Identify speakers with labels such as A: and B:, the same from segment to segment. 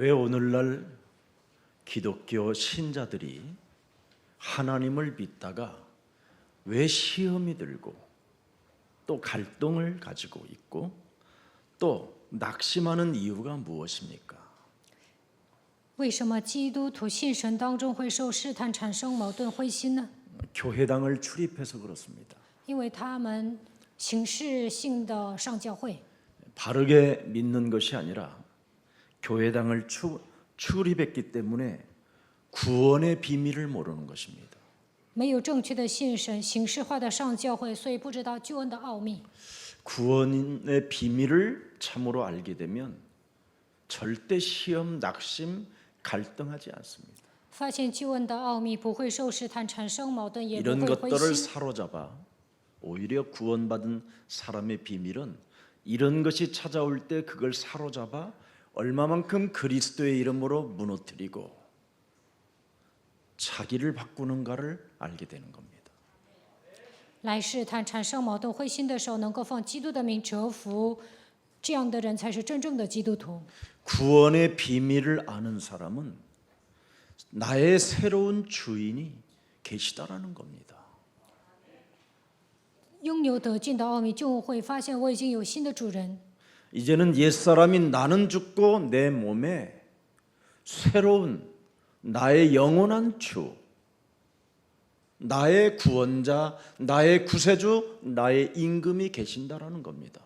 A: 왜 오늘날 기독교 신자들이 하나님을 믿다가 왜 시험이 들고 또 갈등을 가지고 있고 또 낙심하는 이유가 무엇입니까?
B: 为什么基督徒信神当中会受试探，产生矛盾、灰心呢？
A: 교회당을 출입해서 그렇습니다.
B: 因为他们形式性的上教会，
A: 바르게 믿는 것이 아니라 교회당을 출입했기 때문에 구원의 비밀을 모르는 것입니다.
B: 没有正确的信神，形式化的上教会，所以不知道救恩的奥秘。
A: 구원의 비밀을 참으로 알게 되면 절대 시험, 낙심, 갈등하지 않습니다.
B: 发现救恩的奥秘，不会受试探，产生矛盾，也不
A: 이런
B: 会灰
A: 것들을
B: 心。
A: 사로잡아 오히려 구원받은 사람의 비밀은 이런 것이 찾아올 때 그걸 사로잡아 얼마만큼 그리스도의 이름으로 무너뜨리고 자기를 바꾸는가를 알게 되는 겁니다.
B: 来试探，产生矛盾、灰心的时候，能够奉基督的名折服，这样的人才是真正的基督徒。
A: 구원의 비밀을 아는 사람은 나의 새로운 주인이 계시다라는 겁니다.
B: 拥有得救的奥秘，就会发现我已经有新的主人。
A: 이제는 옛사람인 나는 죽고 내 몸에 새로운 나의 영원한 주, 나의 구원자, 나의 구세주, 나의 임금이 계신다라는 겁니다.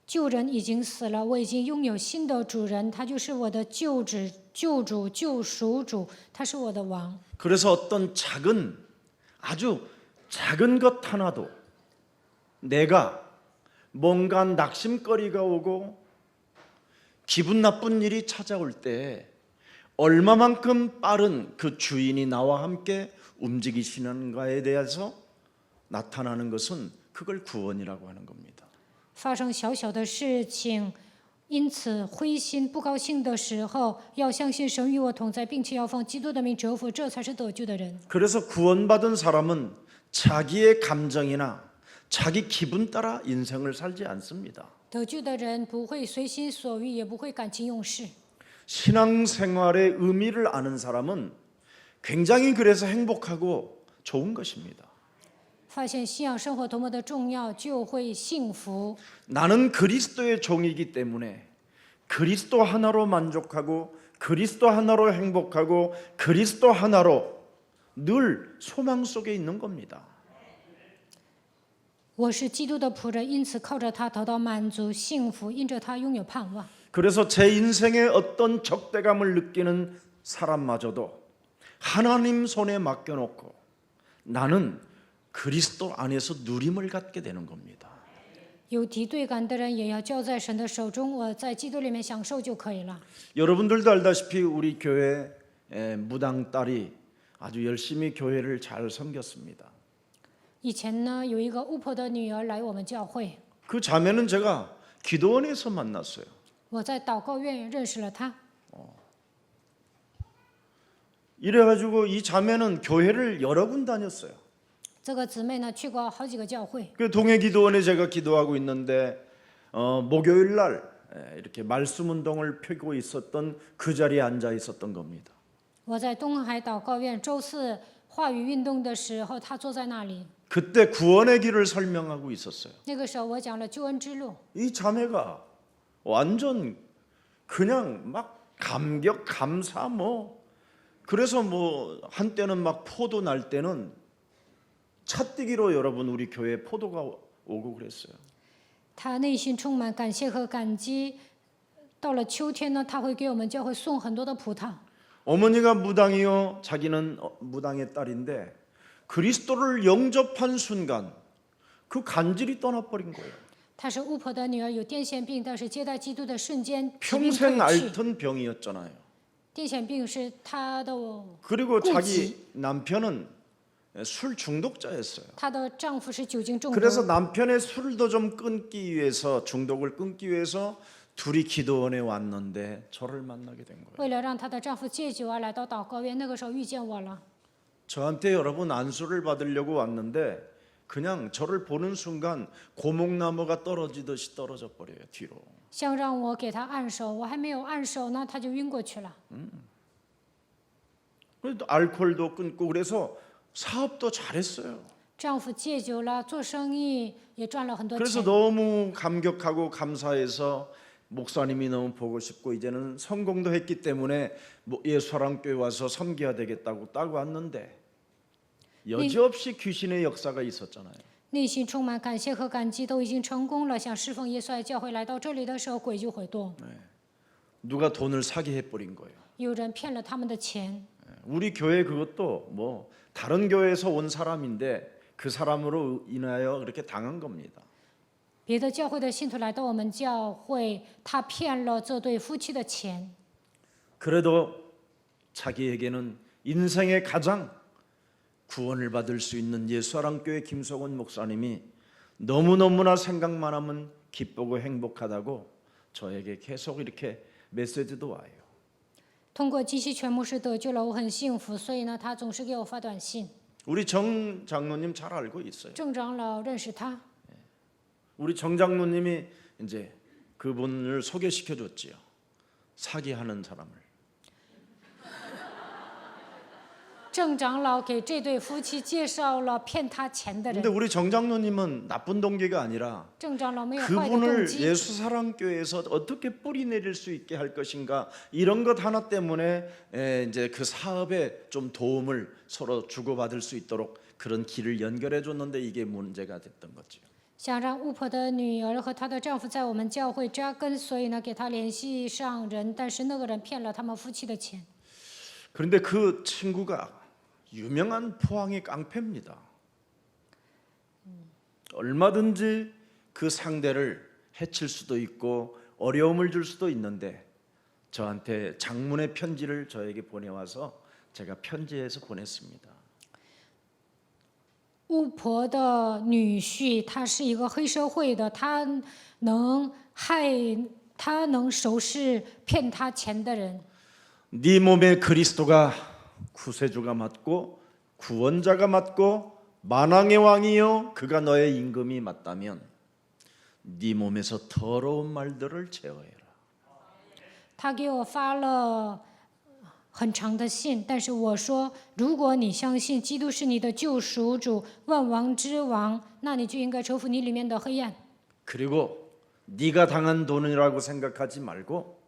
B: 旧人已经死了，我已经拥有新的主人，他就是我的救主、救赎主，他是我的王。
A: 그래서 어떤 아주 작은 것 하나도 내가 뭔가 낙심거리가 오고 기분 나쁜 일이 찾아올 때 얼마만큼 빠른 그 주인이 나와 함께 움직이시는가에 대해서 나타나는 것은 그걸 구원이라고 하는 겁니다.
B: 发生小小的事情，因此灰心不高兴的时候，要相信神与我同在，并且要奉基督的名折服，这才是得救的人。
A: 그래서 구원받은 사람은 자기의 감정이나 자기 기분 따라 인생을 살지 않습니다.
B: 得救的人不会随心所欲，也不会感情用事。
A: 신앙생활의 의미를 아는 사람은 굉장히 그래서 행복하고 좋은 것입니다.
B: 发现信仰生活多么的重要，就会幸福。
A: 나는 그리스도의 종이기 때문에 그리스도 하나로 만족하고 그리스도 하나로 행복하고 그리스도 하나로 늘 소망 속에 있는 겁니다.
B: 我是基督的仆人，因此靠着他得到满足、幸福，因着他拥有盼望。
A: 그래서 제 인생에 어떤 적대감을 느끼는 사람마저도 하나님 손에 맡겨놓고 나는 그리스도 안에서 누림을 갖게 되는 겁니다.
B: 有敌对感的人也要交在神的手中，我在基督里面享受就可以了。
A: 여러분들도 알다시피 우리 교회 무당 딸이 아주 열심히 교회를 잘 섬겼습니다.
B: 以前呢，有一个巫婆的女儿来我们教会，
A: 그 자매는 제가 기도원에서 만났어요.
B: 我在祷告院认识了她。
A: 이래가지고 이 자매는 교회를 여러 군 다녔어요.
B: 这个姊妹呢，去过好几个教会。
A: 그 동해기도원에 제가 기도하고 있는데 목요일 날 이렇게 말씀 운동을 펴고 있었던 그 자리에 앉아 있었던 겁니다.
B: 我在东海祷告院周四话语运动的时候，她坐在那里。
A: 그때 구원의 길을 설명하고 있었어요.
B: 那个时候我讲了救恩之路，
A: 이 자매가 완전 그냥 막 감격, 감사 그래서 한때는 막 포도 날 때는 차뛰기로 여러분 우리 교회에 포도가 오고 그랬어요.
B: 她内心充满感谢和感激。到了秋天呢，她会给我们教会送很多的葡萄。
A: 어머니가 무당이요, 자기는 무당의 딸인데 그리스도를 영접한 순간 그 간질이 떠나버린 거예요.
B: 她是巫婆的女儿，有癫痫病，但是接待基督的瞬间，疾病
A: 평생
B: 退去。
A: 앓던 병이었잖아요.
B: 癫痫病是她的
A: 그리고
B: 꾸지.
A: 자기 남편은 술 중독자였어요.
B: 她的丈夫是酒精中毒。
A: 그래서 남편의 술도 좀 끊기 위해서 중독을 끊기 위해서 둘이 기도원에 왔는데 저를 만나게 된 거예요.
B: 为了让她的丈夫戒酒而来到祷告院，那个时候遇见我了。
A: 저한테 여러분 안수를 받으려고 왔는데 그냥 저를 보는 순간 고목나무가 떨어지듯이 떨어져 버려요, 뒤로.
B: 像让我给他按手，我还没有按手呢，他就晕过去了。
A: 그래도 알코올도 끊고 그래서 사업도 잘했어요.
B: 丈夫戒酒了，做生意也赚了很多
A: 그래서
B: 钱。
A: 너무 감격하고 감사해서 목사님이 너무 보고 싶고 이제는 성공도 했기 때문에 예수사랑교회 와서 섬겨야 되겠다고 딱 왔는데 여지없이 귀신의 역사가 있었잖아요.
B: 内心充满感谢和感激，都已经成功了。想侍奉耶稣爱教会，来到这里的时候，鬼就会动。
A: 누가 돈을 사기해 버린 거예요.
B: 有人骗了他们的钱。
A: 우리 교회 그것도 뭐 다른 교회에서 온 사람인데 그 사람으로 인하여 그렇게 당한 겁니다.
B: 别的教会的信徒来到我们教会，他骗了这对夫妻的钱。
A: 그래도 자기에게는 인생의 가장 구원을 받을 수 있는 예수사랑교회 김석원 목사님이 너무너무나 생각만 하면 기쁘고 행복하다고 저에게 계속 이렇게 메시지도 와요.
B: 通过基西全牧师得救了，我很幸福，所以呢，他总是给我发短信。
A: 우리 정 장로님 잘 알고 있어요.
B: 郑长老认识他，
A: 우리 정 장로님이 이제 그분을 소개시켜 줬지요. 사기하는 사람을.
B: 郑长老给这对夫妻介绍了骗他钱的
A: 근데
B: 人。
A: 우리 정 장로님은 나쁜 동기가 아니라
B: 郑长老没有坏的动
A: 그분을
B: 机，
A: 예수사랑교회에서 어떻게 뿌리 내릴 수 있게 할 것인가 이런 것 하나 때문에 이제 그 사업에 좀 도움을 서로 주고받을 수 있도록 그런 길을 연결해 줬는데 이게 문제가 됐던 거죠.
B: 想让巫婆的女儿和她的丈夫在我们教会扎根，所以呢，给他联系上人，但是那个人骗了他们夫妻的钱。
A: 그런데 그 친구가 유명한 포항의 깡패입니다. 얼마든지 그 상대를 해칠 수도 있고 어려움을 줄 수도 있는데 저한테 장문의 편지를 저에게 보내와서 제가 편지해서 보냈습니다.
B: 巫婆的女婿，他是一个黑社会的，他能收拾骗他钱的人。
A: 네 몸에 그리스도가 구세주가 맞고 구원자가 맞고 만왕의 왕이요 그가 너의 임금이 맞다면 네 몸에서 더러운 말들을 제어해라.
B: 他给我发了很长的信，但是我说，如果你相信基督是你的救赎主、万王之王，那你就应该收服你里面的黑暗。
A: 그리고 네가 당한 돈이라고 생각하지 말고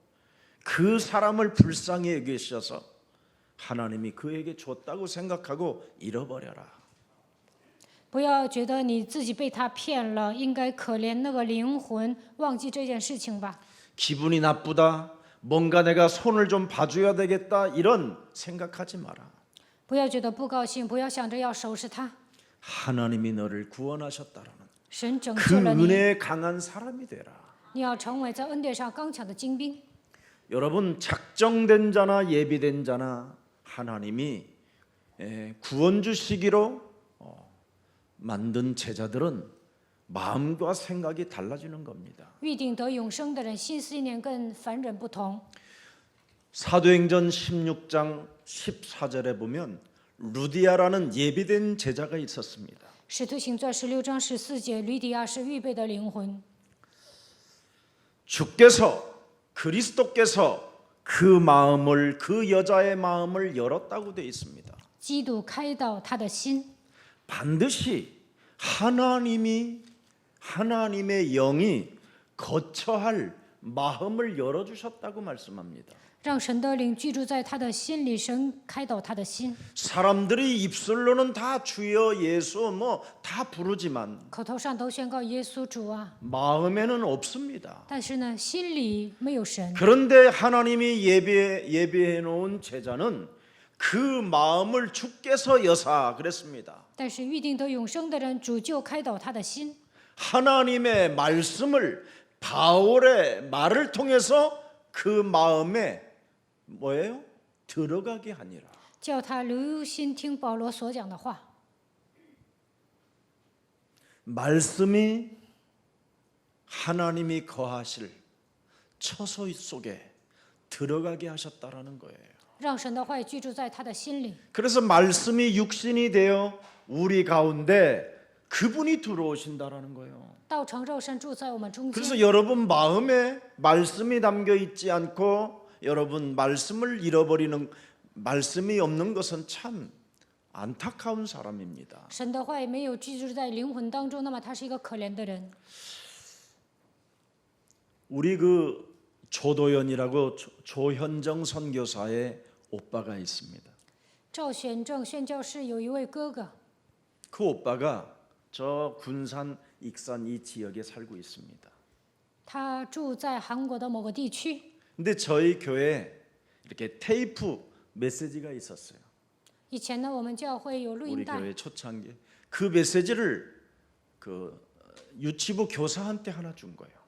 A: 그 사람을 불쌍히 여기셔서 하나님이 그에게 줬다고 생각하고 잃어버려라.
B: 不要觉得你自己被他骗了，应该可怜那个灵魂，忘记这件事情吧。
A: 기분이 나쁘다. 뭔가 내가 손을 좀 봐줘야 되겠다. 이런 생각하지 마라.
B: 不要觉得不高兴，不要想着要收拾他。
A: 하나님이 너를 구원하셨다라는
B: 神拯
A: 그
B: 救了你，
A: 은혜에 강한 사람이 되라.
B: 你要成为在恩典上刚强的精兵。
A: 여러분 작정된 자나 예비된 자나 하나님이 구원 주시기로 만든 제자들은 마음과 생각이 달라지는 겁니다.
B: 预定得永生的人，心思意念跟凡人不同。
A: 사도행전 16장 14절에 보면 루디아라는 예비된 제자가 있었습니다.
B: 使徒行传16章14节，吕底亚是预备的灵魂。
A: 주께서 그리스도께서 그 마음을 그 여자의 마음을 열었다고 되어 있습니다.
B: 基督开导他的心，
A: 반드시 하나님의 영이 거처할 마음을 열어주셨다고 말씀합니다.
B: 让神的灵居住在他的心里，神开导他的心。
A: 사람들이 입술로는 다 주여 예수 뭐 다 부르지만
B: 口头上都宣告耶稣主啊，
A: 마음에는 없습니다.
B: 但是呢，心里没有神。
A: 그런데 하나님이 예비해 놓은 제자는 그 마음을 주께서 여사 그랬습니다.
B: 但是预定得永生的人，主就开导他的心，
A: 하나님의 말씀을 바울의 말을 통해서 그 마음에 뭐예요? 들어가게 하니라.
B: 叫他留心听保罗所讲的话。
A: 말씀이 하나님이 거하실 처소 속에 들어가게 하셨다라는 거예요.
B: 让神的话语居住在他的心里，
A: 그래서 말씀이 육신이 되어 우리 가운데 그분이 들어오신다라는 거예요.
B: 道成肉身住在我们中
A: 그래서
B: 间。
A: 여러분 마음에 말씀이 담겨 있지 않고 여러분 말씀을 잃어버리는 말씀이 없는 것은 참 안타까운 사람입니다.
B: 神的话也没有居住在灵魂当中，那么他是一个可怜的人。
A: 우리 그 조도연이라고 조현정 선교사의 오빠가 있습니다.
B: 赵显正宣教士有一位哥哥，
A: 그 오빠가 저 군산 익산 이 지역에 살고 있습니다.
B: 他住在韩国的某个地区。
A: 근데 저희 교회에 이렇게 테이프 메시지가 있었어요.
B: 以前呢，我们教会有录
A: 우리
B: 音带，
A: 교회 초창기 그 메시지를 그 유치부 교사한테 하나 준 거예요.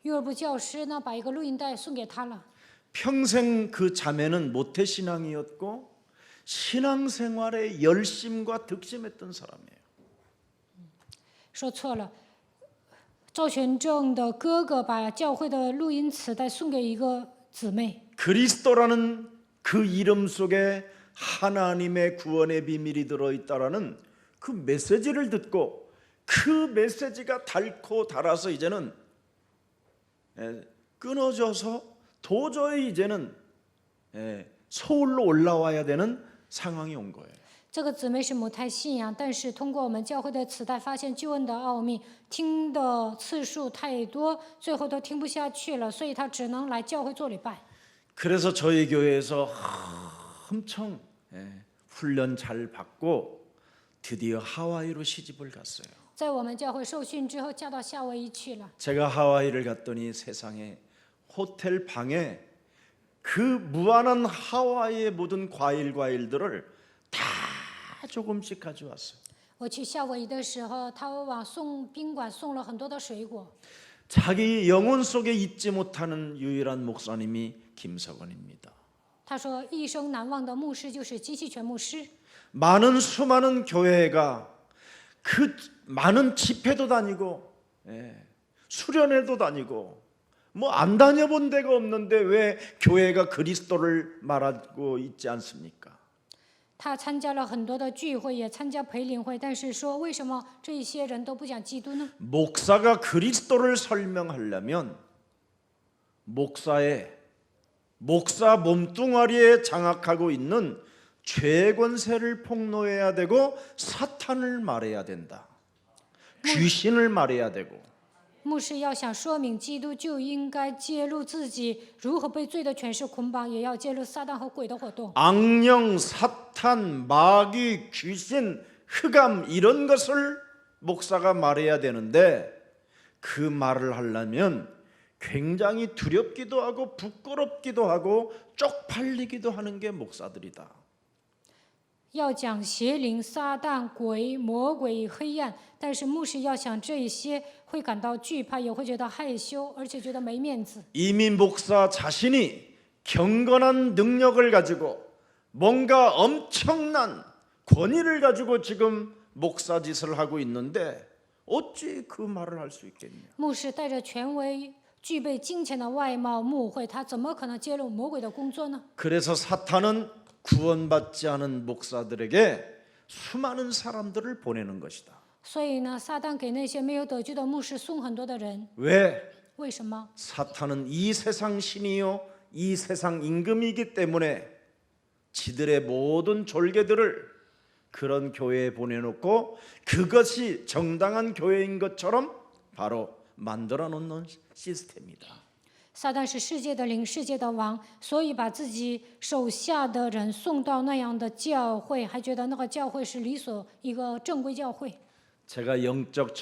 B: 幼儿部教师呢把一个录音带送给他了。
A: 평생 그 자매는 모태신앙이었고 신앙생활에 열심과 득심했던 사람이에요.
B: 说错了，赵全正的哥哥把教会的录音磁带送给一个姊妹。
A: 그리스도라는 그 이름 속에 하나님의 구원의 비밀이 들어있다라는 그 메시지를 듣고 그 메시지가 닳고 닳아서 이제는 끊어져서 도저히 이제는 서울로 올라와야 되는 상황이 온 거예요.
B: 这个姊妹是母胎信仰，但是通过我们教会的磁带，发现救恩的奥秘，听的次数太多，最后都听不下去了，所以她只能来教会做礼拜。
A: 그래서 저희 교회에서 엄청 훈련 잘 받고 드디어 하와이로 시집을 갔어요.
B: 在我们教会受训之后，嫁到夏威夷去了。
A: 제가 하와이를 갔더니 세상에 호텔 방에 그 무한한 하와이의 모든 과일들을 다 조금씩 가져왔어요.
B: 我去夏威夷的时候，他往宾馆送了很多的水果。
A: 자기 영혼 속에 잊지 못하는 유일한 목사님이 김석원입니다.
B: 他说，一生难忘的牧师就是金锡全牧师。
A: 많은 수많은 교회가 그 많은 집회도 다니고 수련회도 다니고 뭐 안 다녀본 데가 없는데 왜 교회가 그리스도를 말하고 있지 않습니까?
B: 他参加了很多的聚会，也参加培灵会，但是说为什么这一些人都不讲基督呢？
A: 목사가 그리스도를 설명하려면 목사 몸뚱아리에 장악하고 있는 죄의 권세를 폭로해야 되고 사탄을 말해야 된다. 귀신을 말해야 되고
B: 牧师要想说明基督，就应该揭露自己如何被罪的权势捆绑，也要揭露撒旦和鬼的活动。
A: 악령, 사탄, 마귀, 귀신, 흑암 이런 것을 목사가 말해야 되는데 그 말을 하려면 굉장히 두렵기도 하고 부끄럽기도 하고 쪽팔리기도 하는 게 목사들이다.
B: 要讲邪灵、撒旦、鬼、魔鬼、黑暗，但是牧师要想这一些，会感到惧怕，也会觉得害羞，而且觉得没面子。
A: 이미 목사 자신이 경건한 능력을 가지고 뭔가 엄청난 권위를 가지고 지금 목사 짓을 하고 있는데 어찌 그 말을 할 수 있겠냐?
B: 牧师带着权威、具备金钱的外貌牧会，他怎么可能揭露魔鬼的工作呢？
A: 그래서 사탄은 구원받지 않은 목사들에게 수많은 사람들을 보내는 것이다.
B: 所以呢，撒旦给那些没有得救的牧师送很多的人。
A: 왜?
B: 为什么？
A: 사탄은 이 세상 신이요 이 세상 임금이기 때문에 지들의 모든 졸개들을 그런 교회에 보내놓고 그것이 정당한 교회인 것처럼 바로 만들어 놓는 시스템이다.
B: 撒旦是世界的灵，世界的王，所以把自己手下的人送到那样的教会，还觉得那个教会是一个正规教会。
A: 제가 영적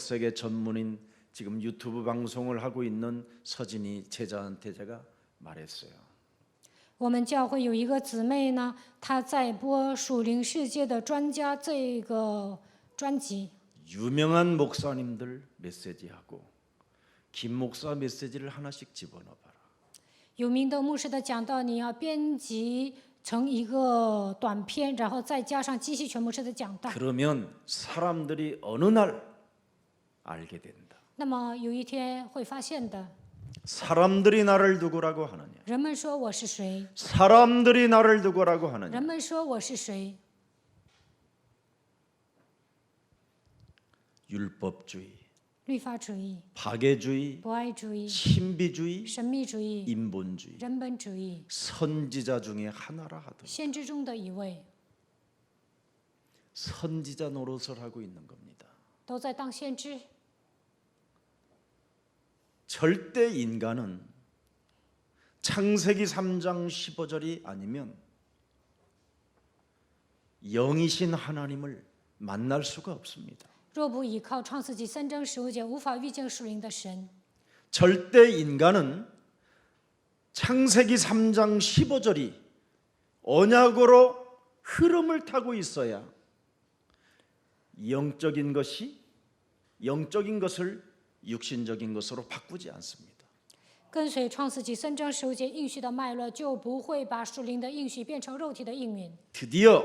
A: 세계 전문인 지금 유튜브 방송을 하고 있는 서진이 제자한테 제가 말했어요.
B: 我们教会有一个姊妹呢，她在播属灵世界的专家这个专辑。
A: 유명한 목사님들 메시지하고 김 목사 메시지를 하나씩 집어넣어봐라.
B: 有名的牧师的讲道，你要编辑成一个短片，然后再加上金锡全牧师的讲道。
A: 그러면 사람들이 어느 날 알게 된다.
B: 那么有一天会发现的。
A: 사람들이 나를 누구라고 하느냐?
B: 人们说我是谁？
A: 사람들이 나를 누구라고 하느냐?
B: 人们说我是谁？
A: 율법주의,
B: 律法主义、
A: 박애주의,
B: 博爱主义、
A: 신비주의,
B: 神秘主义、
A: 인본주의,
B: 人本主义，
A: 선지자 중에 하나라 하더라.
B: 先知中的一位，
A: 선지자 노릇을 하고 있는 겁니다.
B: 都在当先知。
A: 절대 인간은 창세기 3장 15절이 아니면 영이신 하나님을 만날 수가 없습니다.
B: 若不依靠创世纪3章15节，无法遇见属灵的神。
A: 절대 인간은 창세기 3장 15절이 언약으로 흐름을 타고 있어야 영적인 것을 육신적인 것으로 바꾸지 않습니다.
B: 跟随创世纪3章15节应许的脉络，就不会把属灵的应许变成肉体的应允。
A: 드디어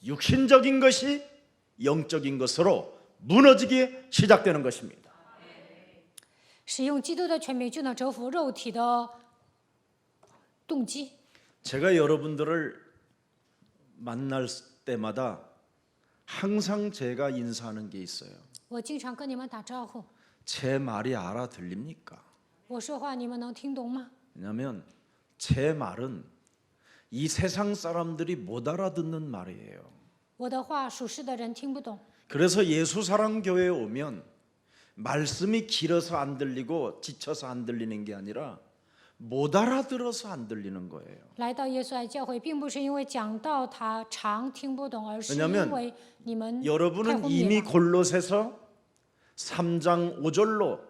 A: 육신적인 것이 영적인 것으로 무너지기 시작되는 것입니다.
B: 使用基督的权柄，就能征服肉体的动机。
A: 제가 여러분들을 만날 때마다 항상 제가 인사하는 게 있어요.
B: 我经常跟你们打招呼，
A: 제 말이 알아들립니까?
B: 我说话你们能听懂吗？
A: 왜냐하면 제 말은 이 세상 사람들이 못 알아듣는 말이에요.
B: 我的话属世的人听不懂，
A: 그래서 예수사랑교회에 오면 말씀이 길어서 안 들리고 지쳐서 안 들리는 게 아니라 못 알아들어서 안 들리는 거예요.
B: 来到耶稣爱教会，并不是因为讲道他长听不懂，而是
A: 왜냐하면
B: 因为你们太
A: 여러분은
B: 昏
A: 이미
B: 迷了。
A: 골로새서 3장 5절로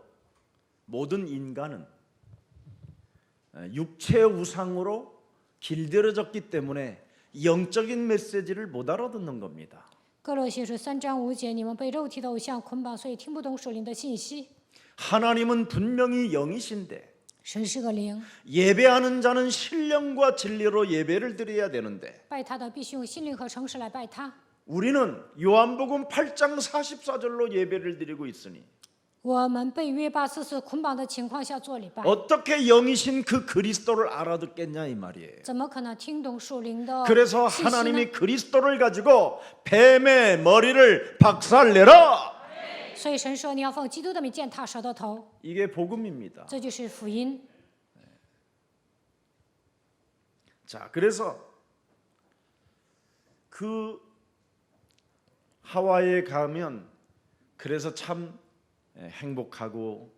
A: 모든 인간은 육체의 우상으로 길들여졌기 때문에 영적인 메시지를 못 알아듣는 겁니다.
B: 哥罗西书3章5节，你们被肉体的偶像捆绑，所以听不懂属灵的信息。
A: 하나님은 분명히 영이신데
B: 神是个灵，
A: 예배하는 자는 신령과 진리로 예배를 드려야 되는데
B: 拜他的必须用心灵和诚实来拜他。
A: 우리는 요한복음 8장 44절로 예배를 드리고 있으니
B: 我们被约巴44捆绑的情况下做礼拜，
A: 어떻게 영이신 그 그리스도를 알아듣겠냐 이 말이에요.
B: 怎么可能听懂属灵的
A: 그래서
B: 信息呢？
A: 하나님이 그리스도를 가지고 뱀의 머리를 박살내라.
B: 所以神说你要奉基督的名践踏蛇的头，
A: 이게 복음입니다.
B: 这就是福音。
A: 자, 그래서 그 하와이에 가면 그래서 참 행복하고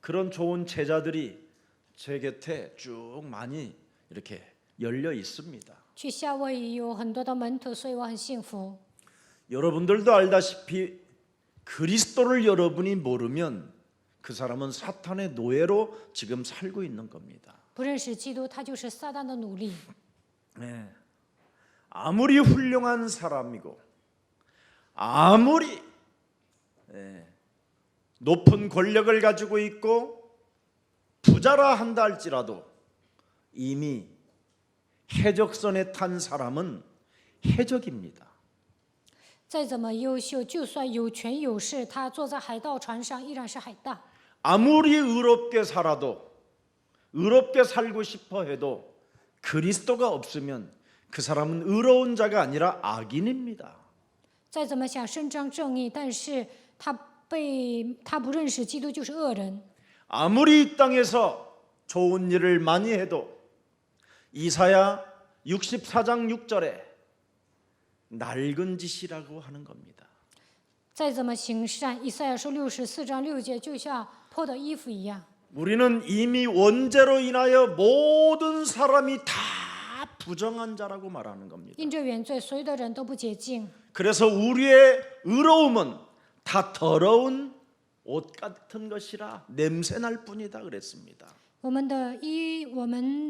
A: 그런 좋은 제자들이 제 곁에 쭉 많이 이렇게 열려 있습니다.
B: 去夏威夷有很多的门徒，所以我很幸福。
A: 여러분들도 알다시피 그리스도를 여러분이 모르면 그 사람은 사탄의 노예로 지금 살고 있는 겁니다.
B: 不认识基督，他就是撒旦的奴隶。
A: 네. 아무리 훌륭한 사람이고 아무리 높은 권력을 가지고 있고 부자라 한다 할지라도 이미 해적선에 탄 사람은 해적입니다.
B: 再怎么优秀，就算有权有势，他坐在海盗船上依然是海盗。
A: 아무리 의롭게 살아도 의롭게 살고 싶어 해도 그리스도가 없으면 그 사람은 의로운 자가 아니라 악인입니다.
B: 再怎么想伸张正义，但是他不认识基督，就是恶人。
A: 아무리 이 땅에서 좋은 일을 많이 해도 이사야 64장 6절에 낡은 짓이라고 하는 겁니다.
B: 再怎么行善，以赛亚书64章6节，就像破的衣服一样。
A: 우리는 이미 원죄로 인하여 모든 사람이 다 부정한 자라고 말하는 겁니다.
B: 因着原罪，所有的人都不洁净。
A: 그래서 우리의 의로움은 다 더러운 옷 같은 것이라 냄새 날 뿐이다 그랬습니다.
B: 我们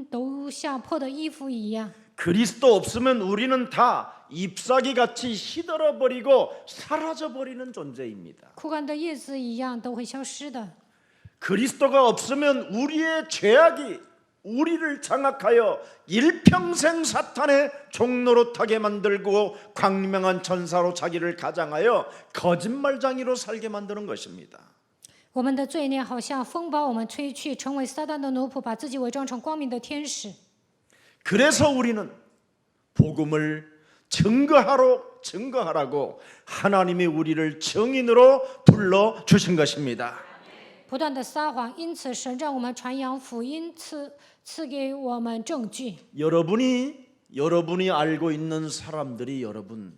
B: 都像破的衣服一样。
A: 그리스도 없으면 우리는 다 잎사귀 같이 시들어 버리고 사라져 버리는 존재입니다.
B: 枯干的叶子一样都会消失的。
A: 그리스도가 없으면 우리의 죄악이 우리를 장악하여 일평생 사탄의 종노릇하게 만들고 광명한 천사로 자기를 가장하여 거짓말장이로 살게 만드는 것입니다.
B: 我们的罪孽好像风把我们吹去，成为撒旦的奴仆，把自己伪装成光明的天使。
A: 그래서 우리는 복음을 증거하러 증거하라고 하나님이 우리를 증인으로 불러 주신 것입니다.
B: 不断的撒谎，因此神让我们传扬福音，赐给我们证据。
A: 여러분이 알고 있는 사람들이 여러분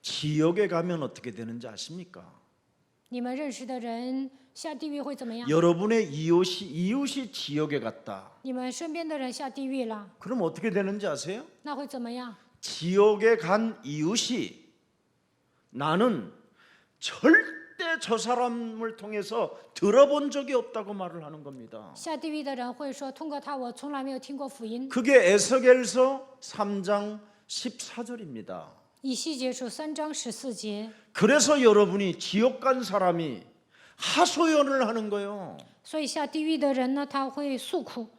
A: 지옥에 가면 어떻게 되는지 아십니까?
B: 你们认识的人下地狱会怎么样？
A: 여러분의 이웃이 지옥에 갔다.
B: 你们身边的人下地狱了，
A: 그럼 어떻게 되는지 아세요?
B: 那会怎么样？
A: 지옥에 간 이웃이 나는 절대 저 사람을 통해서 들어본 적이 없다고 말을 하는 겁니다.
B: 下地狱的人会说：“通过他，我从来没有听过福音。
A: 그게 에스겔서 3장 14절입니다.
B: 以西结书3章14节。
A: 그래서 여러분이 지옥 간 사람이 하소연을 하는 거예요.
B: 所以下地狱的人呢，他会诉苦。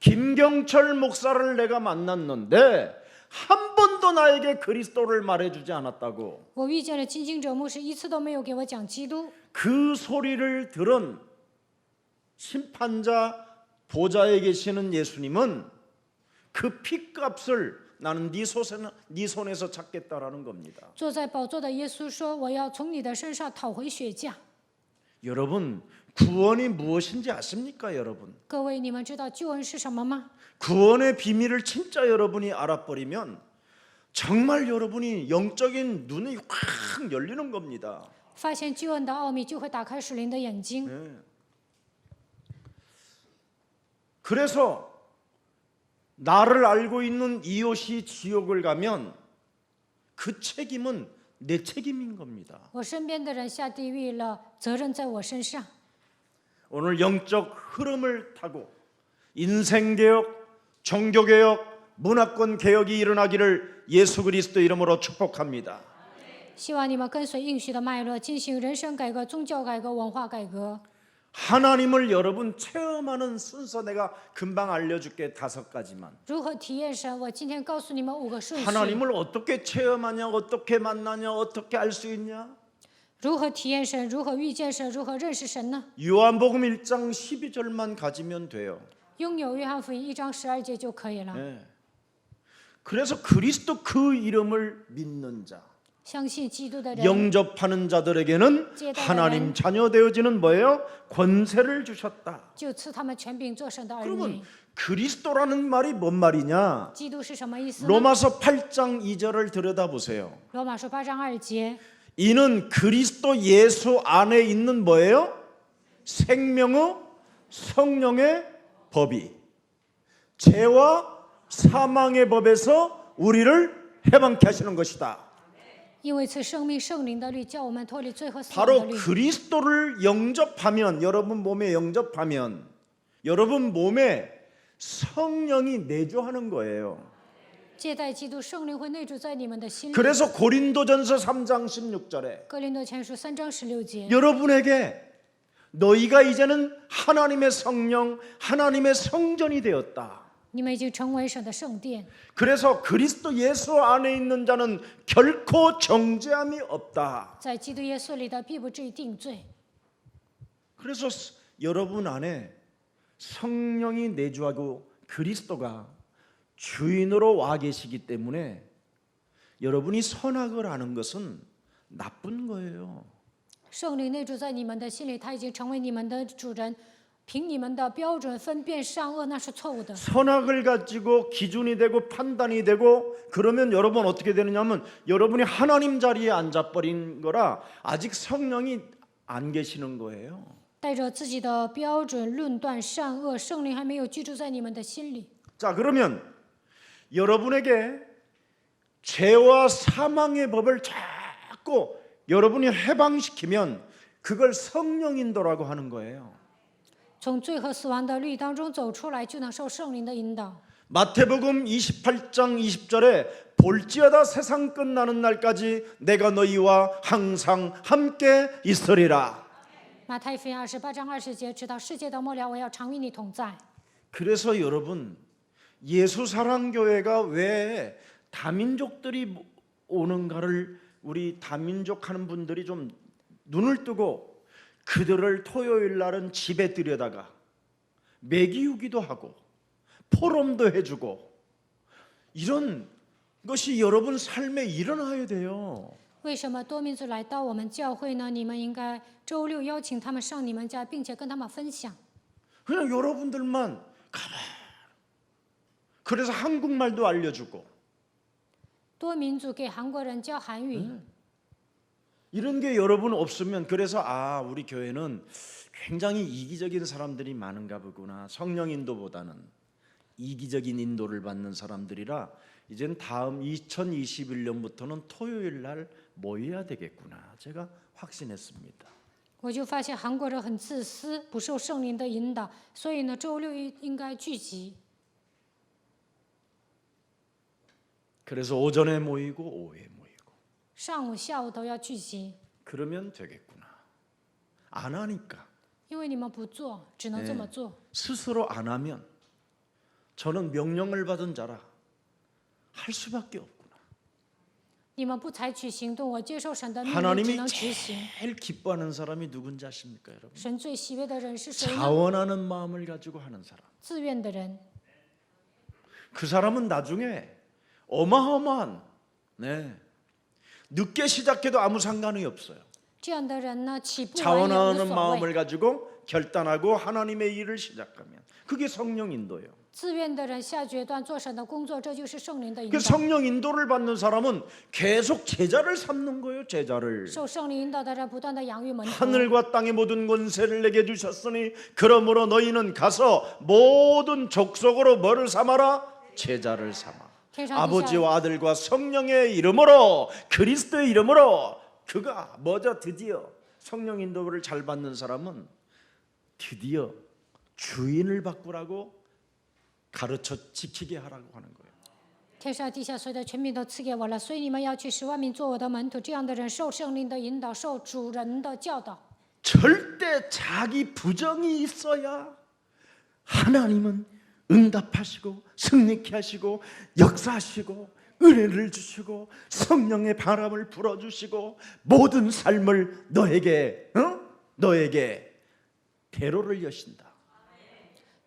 A: 김경철 목사를 내가 만났는데 한 번도 나에게 그리스도를 말해주지 않았다고.
B: 我遇见了金经者牧师，一次都没有给我讲基督。
A: 그 소리를 들은 심판자 보좌에 계시는 예수님은 그 핏값을 나는 네 손에서 찾겠다라는 겁니다.
B: 坐在宝座的耶稣说：“我要从你的身上讨回血价。
A: 여러분 구원이 무엇인지 아십니까, 여러분? ”
B: 各位，你们知道救恩是什么吗？
A: 구원의 비밀을 진짜 여러분이 알아버리면 정말 여러분이 영적인 눈이 확 열리는 겁니다.
B: 发现救恩的奥秘，就会打开属灵的眼睛。
A: 네. 그래서 나를 알고 있는 이웃이 지옥을 가면 그 책임은 내 책임인 겁니다.
B: 我身边的人下地狱了，责任在我身上。
A: 오늘 영적 흐름을 타고 인생개혁, 종교개혁, 문화권 개혁이 일어나기를 예수 그리스도 이름으로 축복합니다.
B: 希望你们跟随应许的脉络，进行人生改革、宗教改革、文化改革。
A: 하나님을 여러분 체험하는 순서 내가 금방 알려줄게 5가지만.
B: 如何体验神？我今天告诉你们5个顺序。
A: 하나님을 어떻게 체험하냐, 어떻게 만나냐, 어떻게 알 수 있냐?
B: 如何体验神？如何遇见神？如何认识神呢？
A: 요한복음 1장 12절만 가지면 돼요.
B: 拥有约翰福音1章12节就可以了。
A: 네. 그래서 그리스도 그 이름을 믿는 자,
B: 相信基督的人，
A: 영접하는 자들에게는 하나님 자녀 되어지는 뭐예요? 권세를 주셨다.
B: 就赐他们权柄做神的儿
A: 그러면
B: 女。
A: 그리스도라는 말이 뭔 말이냐?
B: 基督是什么意思呢？
A: 로마서 8장 2절을 들여다보세요.
B: 罗马书8章2节，
A: 이는 그리스도 예수 안에 있는 뭐예요? 생명의 성령의 법이 죄와 사망의 법에서 우리를 해방케 하시는 것이다.
B: 因为赐生命圣灵的律，叫我们脱离罪和死亡的
A: 바로
B: 律。
A: 그리스도를 영접하면 여러분 몸에 영접하면 여러분 몸에 성령이 내주하는 거예요.
B: 接待基督，圣灵会内住在你们的心里。
A: 그래서 고린도전서 3장 16절에
B: 哥林多前书3章16节，
A: 여러분에게 너희가 이제는 하나님의 성령, 하나님의 성전이 되었다.
B: 你们已经成为神的圣殿。
A: 그래서 그리스도 예수 안에 있는 자는 결코 정죄함이 없다.
B: 在基督耶稣里的，必不至于定罪。
A: 그래서 여러분 안에 성령이 내주하고 그리스도가 주인으로 와 계시기 때문에 여러분이 선악을 아는 것은 나쁜 거예요.
B: 圣灵内住在你们的心里，他已经成为你们的主人。凭你们的标准分辨善恶，那是错误的。
A: 선악을 가지고 기준이 되고 판단이 되고 그러면 여러분 어떻게 되느냐면 여러분이 하나님 자리에 앉아버린 거라 아직 성령이 안 계시는 거예요.
B: 带着自己的标准论断善恶，圣灵还没有居住在你们的心里。
A: 자, 그러면 여러분에게 죄와 사망의 법을 자꾸 여러분이 해방시키면 그걸 성령 인도라고 하는 거예요.
B: 从罪和死亡的律当中走出来，就能受圣灵的引导。
A: 마태복음 28장 20절에 볼지어다 세상 끝나는 날까지 내가 너희와 항상 함께 있으리라.
B: 马太福音28章20节，直到世界的末了，我要常与你同在。
A: 그래서 여러분 예수사랑교회가 왜 다민족들이 오는가를 우리 다민족 하는 분들이 좀 눈을 뜨고 그들을 토요일 날은 집에 들여다가 먹이우기도 하고 포럼도 해주고 이런 것이 여러분 삶에 일어나야 돼요.
B: 为什么多民族来到我们教会呢？你们应该周六邀请他们上你们家，并且跟他们分享。
A: 그냥 여러분들만 가만. 그래서 한국말도 알려주고
B: 多民族给韩国人教韩语，
A: 이런 게 여러분 없으면 그래서 우리 교회는 굉장히 이기적인 사람들이 많은가 보구나. 성령 인도보다는 이기적인 인도를 받는 사람들이라 이젠 다음 2021년부터는 토요일 날 모여야 되겠구나. 제가 확신했습니다.
B: 我就发现韩国人很自私，不受圣灵的引导，所以呢，周六应该聚集。
A: 그래서 오전에 모이고 오후에 모이고
B: 上午、下午都要聚集，
A: 그러면 되겠구나. 안 하니까
B: 因为你们不做，只能这么做。
A: 스스로 안 하면 저는 명령을 받은 자라 할 수밖에 없구나.
B: 你们不采取行动，我接受神的命令，只
A: 하나님이
B: 能执行。
A: 제일 기뻐하는 사람이 누군지 아십니까, 여러분?
B: 神最喜悦的人是谁呢？
A: 자원하는 마음을 가지고 하는 사람.
B: 自愿的人，
A: 그 사람은 나중에 어마어마한 늦게 시작해도 아무 상관이 없어요.
B: 这样的人呢，起步晚也无
A: 자원하는
B: 所谓。
A: 마음을 가지고 결단하고 하나님의 일을 시작하면 그게 성령 인도예요.
B: 自愿的人下决断做神的工作，这就是圣灵的引
A: 그
B: 导。
A: 성령 인도를 받는 사람은 계속 제자를 삼는 거예요. 제자를.
B: 受圣灵引导的人不断的养育门徒。
A: 하늘과 땅의 모든 권세를 내게 주셨으니 그러므로 너희는 가서 모든 족속으로 뭐를 삼아라? 제자를 삼아.
B: 天上地下
A: 아버지와 아들과 성령의 이름으로 그리스도의 이름으로 그가 먼저 드디어 성령 인도를 잘 받는 사람은 드디어 주인을 바꾸라고 가르쳐 지키게 하라고 하는 거예요.
B: 天上地下所有的权柄都赐给我了，所以你们要去使万民做我的门徒。这样的人受圣灵的引导，受主人的教导。
A: 절대 자기 부정이 있어야 하나님은 응답하시고 승리케 하시고 역사하시고 은혜를 주시고 성령의 바람을 불어주시고 모든 삶을 너에게 대로를 여신다.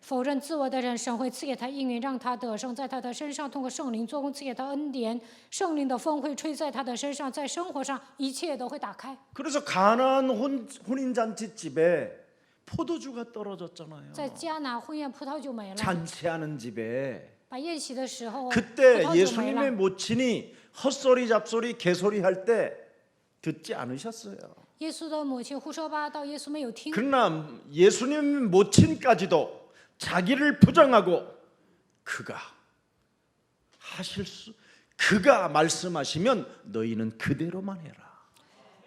B: 否认自我的人，神会赐给他应允，让他得胜，在他的身上通过圣灵做工，赐给他恩典。圣灵的风会吹在他的身上，在生活上一切都会打开。
A: 그래서 가나안 혼인 잔치 집에 포도주가 떨어졌잖아요.
B: 在迦拿婚宴，葡萄酒没了。
A: 잔치하는 집에
B: 把宴席的时候，葡
A: 그때
B: 萄酒没
A: 예수님의
B: 了。
A: 모친이 헛소리 잡소리 개소리 할 때 듣지 않으셨어요.
B: 耶稣的母亲胡说八道，耶稣没有听。
A: 그러나 예수님 모친까지도 자기를 부정하고 그가 말씀하시면 너희는 그대로만 해라.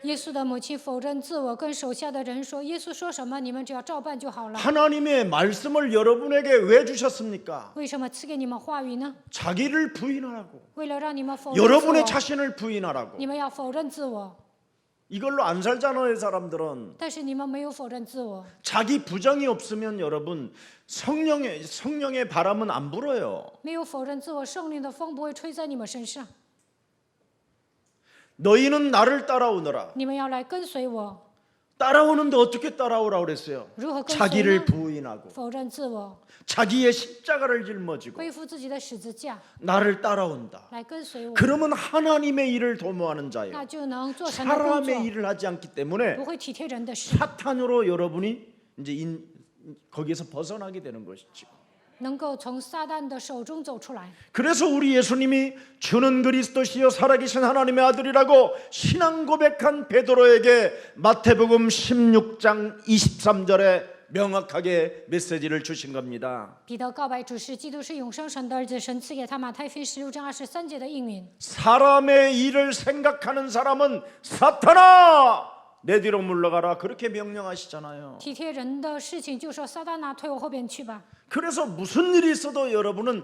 B: 耶稣的母亲否认自我，跟手下的人说：“耶稣说什么，你们只要照办就好了。
A: 하나님의 말씀을 여러분에게 왜 주셨습니까?
B: 为什么赐给你们话语呢？
A: 자기를 부인하라고.
B: 为了让你们否认自
A: 여러분의
B: 我，
A: 자신을 부인하라고.
B: 你们要否认自我。
A: 이걸로 안 살잖아요, 사람들은.
B: 但是你们没有否认自我，
A: 자기 부정이 없으면 여러분 성령의 바람은 안 불어요.
B: 没有否认自我，圣灵的风不会吹在你们身上。
A: 너희는 나를 따라오너라.
B: 你们要来跟随我，
A: 따라오는데 어떻게 따라오라고 그랬어요?
B: 如何跟随
A: 자기를
B: 呢？
A: 부인하고
B: 否认自我，
A: 자기의 십자가를 짊어지고
B: 背负自己的十字架，
A: 나를 따라온다.
B: 来跟随我，
A: 그러면 하나님의 일을 도모하는
B: 那
A: 자예요.
B: 就能做神的工
A: 사람의
B: 作，
A: 일을 하지 않기 때문에
B: 不会体贴人的事，
A: 사탄으로 여러분이 이제 거기에서 벗어나게 되는 것이죠.
B: 能够从撒旦的手中走出来。
A: 그래서 우리 예수님이 주는 그리스도시요 살아계신 하나님의 아들이라고 신앙 고백한 베드로에게 마태복음 16장 23절에 명확하게 메시지를 주신 겁니다.
B: 彼得告白主是基督是永生神的儿子，神赐给他马太福音16章23节的应允。
A: 사람의 일을 생각하는 사람은 사탄아 내 뒤로 물러가라 그렇게 명령하시잖아요.
B: 体贴人的事情，就说撒旦啊，退我后边去吧。
A: 그래서 무슨 일이 있어도 여러분은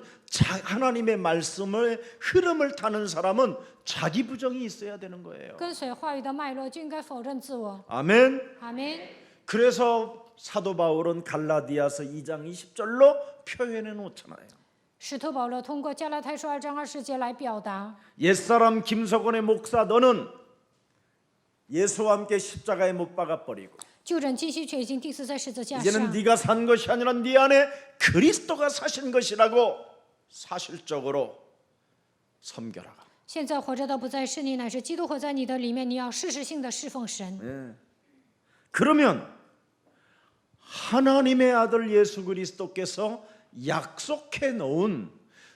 A: 하나님의 말씀의 흐름을 타는 사람은 자기 부정이 있어야 되는 거예요.
B: 跟随话语的脉络，就应该否认自我。
A: 아멘.
B: 阿门。
A: 그래서 사도 바울은 갈라디아서 2장 20절로 표현해 놓잖아요.
B: 使徒保罗通过加拉太书2章20节来表达：
A: 옛사람 김석원의 목사 너는 예수와 함께 십자가에 못 박아 버리고
B: 旧人金希却已经钉死在十字架
A: 이제는
B: 上，
A: 네가 산 것이 아니라 네 안에 그리스도가 사신 것이라고 사실적으로 섬겨라.
B: 现在活着的不再是你，乃是基督活在你的里面。你要事实性的侍奉神。
A: 예. 그러면 하나님의 아들 예수 그리스도께서 약속해 놓은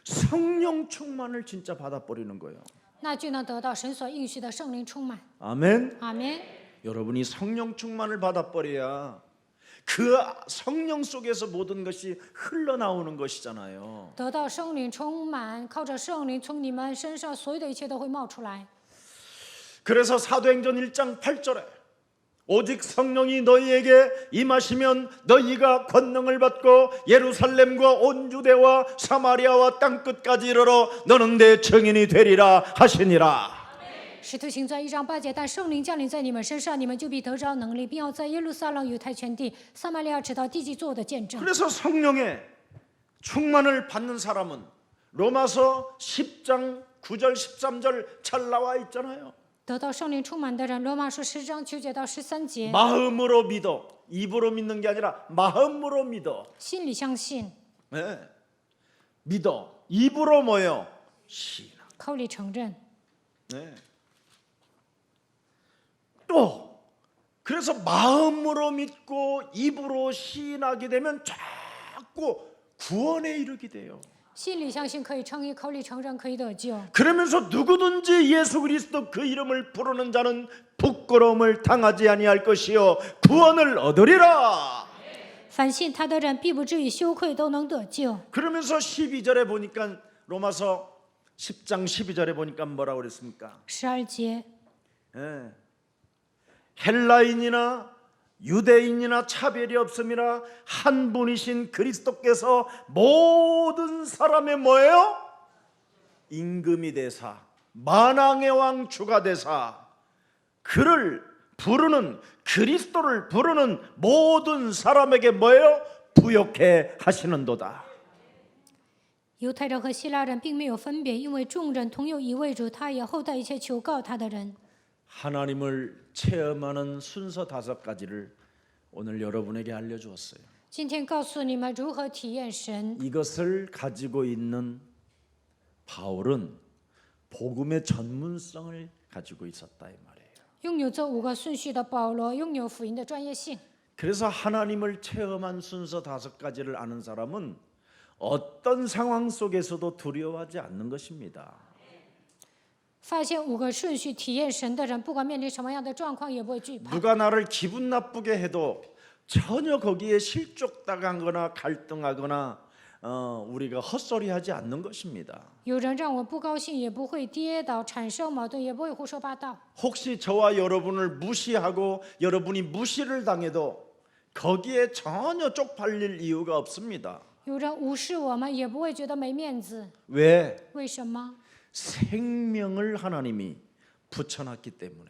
A: 성령 충만을 진짜 받아버리는 거예요.
B: 那就能得到神所应许的圣灵充满。
A: 아멘.
B: 阿门。
A: 여러분이 성령 충만을 받아버려야 그 성령 속에서 모든 것이 흘러나오는 것이잖아요.
B: 得到圣灵充满，靠着圣灵从你们身上所有的一切都会冒出来。
A: 그래서 사도행전 1장 8절에 오직 성령이 너희에게 임하시면 너희가 권능을 받고 예루살렘과 온 유대와 사마리아와 땅끝까지 이르러 너는 내 증인이 되리라 하시니라.
B: 使徒行传1章8节，但圣灵降临在你们身上，你们就必得着能力，并要在耶路撒冷、犹太全地、撒玛利亚直到地极做我的见证。
A: 그래서 성령의 충만을 받는 사람은 로마서 10장 9절 13절 잘 나와 있잖아요.
B: 得到圣灵充满的人，罗马书10章9节到13节，
A: 마음으로 믿어. 입으로 믿는 게 아니라 마음으로 믿어.
B: 心里相信，
A: 네. 믿어. 입으로 뭐요? 신앙.
B: 口里承认。
A: 네. 또 그래서 마음으로 믿고 입으로 시인하게 되면 자꾸 구원에 이르게 돼요.
B: 心里相信可以称义，口里承认可以得救。
A: 그러면서 누구든지 예수 그리스도 그 이름을 부르는 자는 부끄러움을 당하지 아니할 것이요 구원을 얻으리라.
B: 凡信他的人，必不至于羞愧，都能得救。
A: 그러면서 12절에 보니까 로마서 10장 12절에 보니까 뭐라고 그랬습니까?
B: 12节，
A: 예. 헬라인이나 유대인이나 차별이 없음이라 한 분이신 그리스도께서 모든 사람의 뭐예요? 임금이 되사 만왕의 왕 주가 되사 그를 부르는 그리스도를 부르는 모든 사람에게 뭐예요? 부욕해 하시는도다.
B: 犹太人和希腊人并没有分别，因为众人同有一位主，他也厚待一切求告他的人。
A: 하나님을 체험하는 순서 5가지를 오늘 여러분에게 알려주었어요.
B: 今天告诉你们如何体验神。
A: 이것을 가지고 있는 바울은 복음의 전문성을 가지고 있었다 이 말이에요.
B: 拥有这5个顺序的保罗，拥有福音的专业性。
A: 그래서 하나님을 체험한 순서 5가지를 아는 사람은 어떤 상황 속에서도 두려워하지 않는 것입니다.
B: 发现5个顺序体验神的人，不管面临什么样的状况，也不会惧怕。
A: 누가 나를 기분 나쁘게 해도 전혀 거기에 실족당하거나 갈등하거나 우리가 헛소리하지 않는 것입니다.
B: 有人让我不高兴，也不会跌倒，产生矛盾，也不会胡说八道。
A: 혹시 저와 여러분을 무시하고 여러분이 무시를 당해도 거기에 전혀 쪽팔릴 이유가 없습니다.
B: 有人无视我们，也不会觉得没面子。
A: 왜?
B: 为什么？
A: 생명을 하나님이 붙여놨기 때문에.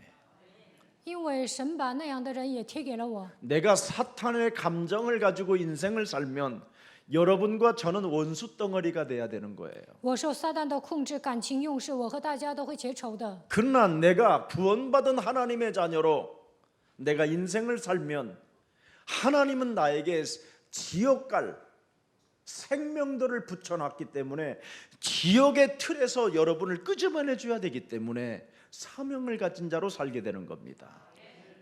B: 因为神把那样的人也贴给了我。
A: 내가 사탄의 감정을 가지고 인생을 살면 여러분과 저는 원수 덩어리가 돼야 되는 거예요.
B: 我受撒旦的控制，感情用事，我和大家都会结仇的。
A: 그러나 내가 구원받은 하나님의 자녀로 내가 인생을 살면 하나님은 나에게 지옥 갈 생명들을 붙여놨기 때문에 지옥의 틀에서 여러분을 끄집어내 줘야 되기 때문에 사명을 가진 자로 살게 되는 겁니다.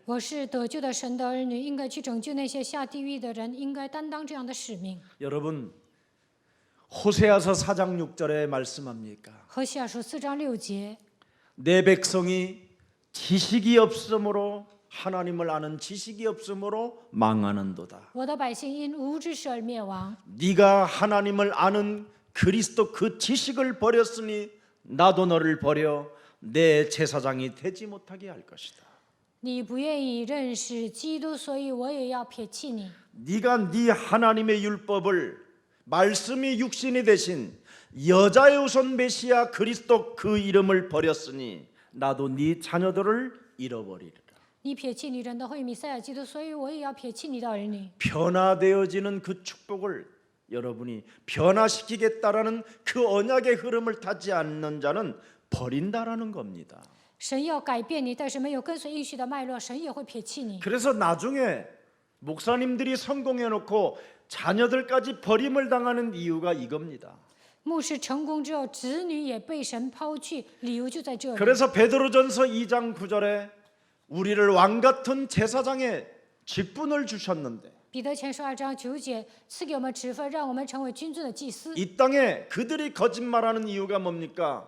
B: 我是得救的神的儿女，应该去拯救那些下地狱的人，应该担当这样的使命。
A: 여러분 호세아서 4장 6절에 말씀합니까?
B: 和西阿书4章6节，
A: 내 백성이 지식이 없으므로 하나님을 아는 지식이 없으므로 망하는도다.
B: 我的百姓因无知识而灭亡。
A: 네가 하나님을 아는 그리스도 그 지식을 버렸으니 나도 너를 버려 내 제사장이 되지 못하게 할 것이다.
B: 你不愿意认识基督，所以我也要撇弃你。
A: 네가 네 하나님의 율법을 말씀이 육신이 되신 여자의 우선 메시아 그리스도 그 이름을 버렸으니 나도 네 자녀들을 잃어버리리라.
B: 你撇弃你人的会弥赛亚基督，所以我也要撇弃你的儿女。
A: 변화되어지는 그 축복을 여러분이 변화시키겠다라는 그 언약의 흐름을 타지 않는 자는 버린다라는 겁니다.
B: 神要改变你，但是没有跟随应许的脉络，神也会撇弃你。
A: 그래서 나중에 목사님들이 성공해놓고 자녀들까지 버림을 당하는 이유가 이겁니다.
B: 牧师成功之后，子女也被神抛弃，理由就在这里。
A: 그래서 베드로전서 2장 9절에 우리를 왕 같은 제사장의 직분을 주셨는데
B: 彼得前书2章9节赐给我们职分，让我们成为君尊的祭司。
A: 이 땅에 그들이 거짓말하는 이유가 뭡니까?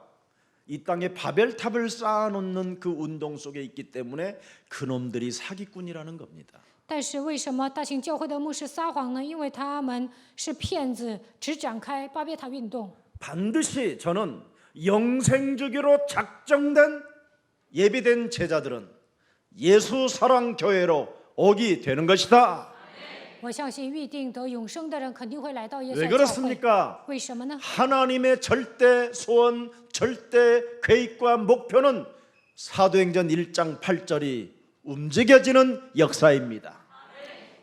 A: 이 땅에 바벨탑을 쌓아놓는 그 운동 속에 있기 때문에 그놈들이 사기꾼이라는 겁니다.
B: 但是为什么大型教会的牧师撒谎呢？因为他们是骗子，只展开巴别塔运动。
A: 반드시 저는 영생주기로 작정된 예비된 제자들은 예수 사랑 교회로 오게 되는 것이다.
B: 我相信预定得永生的人肯定会来到耶稣
A: 왜
B: 教会。
A: 그렇습니까?
B: 为什么呢？
A: 하나님의 절대 소원, 절대 계획과 목표는 사도행전 1장 8절이 움직여지는 역사입니다.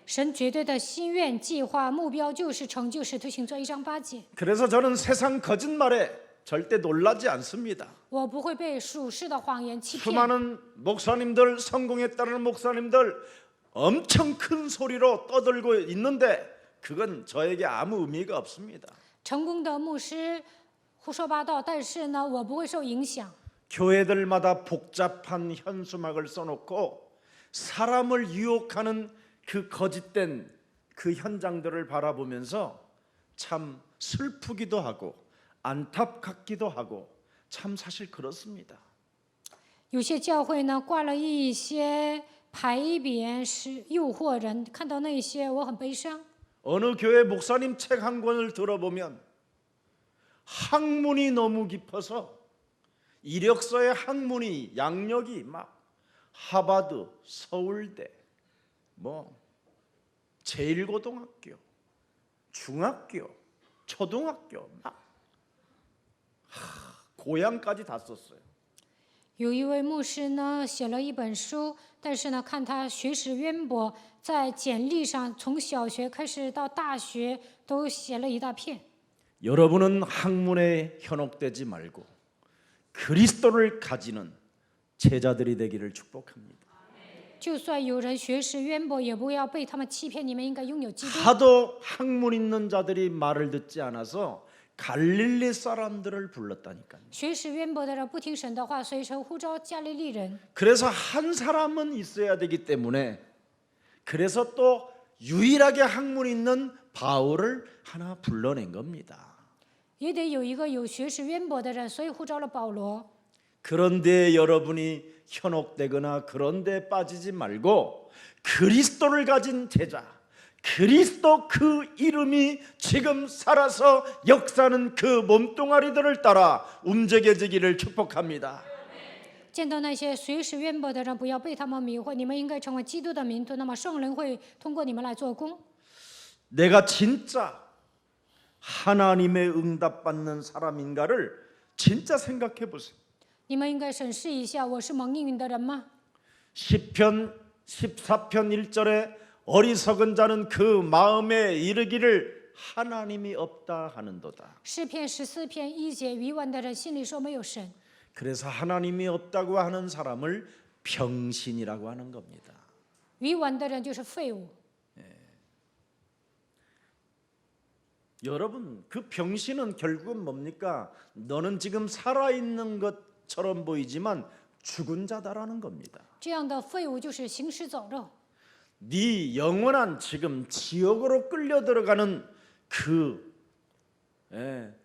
B: 神绝对的心愿、计划、目标就是成就使徒行传1章8节。
A: 그래서 저는 세상 거짓말에 절대 놀라지 않습니다.
B: 我不会被属世的谎言欺骗。
A: 수많은 목사님들, 성공에 따르는 목사님들 엄청 큰 소리로 떠들고 있는데 그건 저에게 아무 의미가 없습니다.
B: 成功的牧师胡说八道，但是呢，我不会受影响。
A: 교회들마다 복잡한 현수막을 써놓고 사람을 유혹하는 그 거짓된 그 현장들을 바라보면서 참 슬프기도 하고 안타깝기도 하고 참 사실 그렇습니다.
B: 有些教会呢挂了一些牌匾是诱惑人，看到那些我很悲伤。
A: 어느 교회 목사님 책 한 권을 들어보면 학문이 너무 깊어서 이력서의 학문이 양력이 막 하버드, 서울대, 뭐 제1고등학교, 중학교, 초등학교 막 고향까지 다 썼어요.
B: 有一位牧师呢写了一本书，但是呢看他学识渊博，在简历上从小学开始到大学都写了一大片。
A: 여러분은 학문에 현혹되지 말고 그리스도를 가지는 제자들이 되기를 축복합니다.
B: 就算有人学识渊博，也不要被他们欺骗。你们应该拥有基督。
A: 하도 학문 있는 자들이 말을 듣지 않아서 갈릴리 사람들을 불렀다니까요.
B: 学识渊博的人不听神的话，所以神呼召加利利人。
A: 그래서 한 사람은 있어야 되기 때문에 그래서 또 유일하게 학문 있는 바울을 하나 불러낸 겁니다.
B: 也得有一个有学识渊博的人，所以呼召了保罗。
A: 그런데 여러분이 현혹되거나 그런데 빠지지 말고 그리스도를 가진 제자, 그리스도 그 이름이 지금 살아서 역사하는 그 몸뚱아리들을 따라 움직여지기를 축복합니다.
B: 见到那些学识渊博的人，不要被他们迷惑。你们应该成为基督的门徒，那么圣灵会通过你们来做工。
A: 내가 진짜 하나님의 응답받는 사람인가를 진짜 생각해 보세요.
B: 你们应该审视一下，我是蒙应允的人吗？
A: 시편 14편 1절에 어리석은 자는 그 마음에 이르기를 하나님이 없다 하는도다.
B: 诗篇14篇1节，愚顽的人心里说没有神。
A: 그래서 하나님이 없다고 하는 사람을 병신이라고 하는 겁니다.
B: 愚顽的人就是废物。
A: 여러분 그 병신은 결국은 뭡니까? 너는 지금 살아있는 것처럼 보이지만 죽은 자다라는 겁니다.
B: 这样的废物就是行尸走肉。
A: 네 영원한 지금 지옥으로 끌려 들어가는 그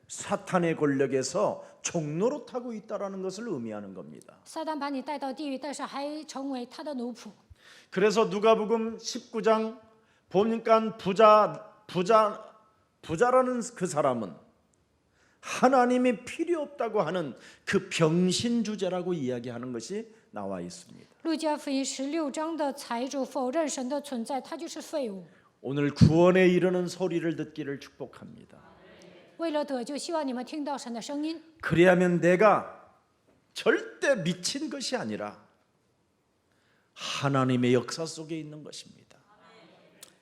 A: 사탄의 권력에서 종노릇하고 있다라는 것을 의미하는 겁니다.
B: 撒旦把你带到地狱，但是还成为他的奴仆。
A: 그래서 누가복음 19장 보니까 부자라는 그 사람은 하나님이 필요 없다고 하는 그 병신 주제라고 이야기하는 것이 나와 있습니다.
B: 路加福音16章的财主否认神的存在，他就是废物。
A: 오늘 구원에 이르는 소리를 듣기를 축복합니다.
B: 为了得救，希望你们听到神的声音。
A: 그리하면 내가 절대 미친 것이 아니라 하나님의 역사 속에 있는 것입니다.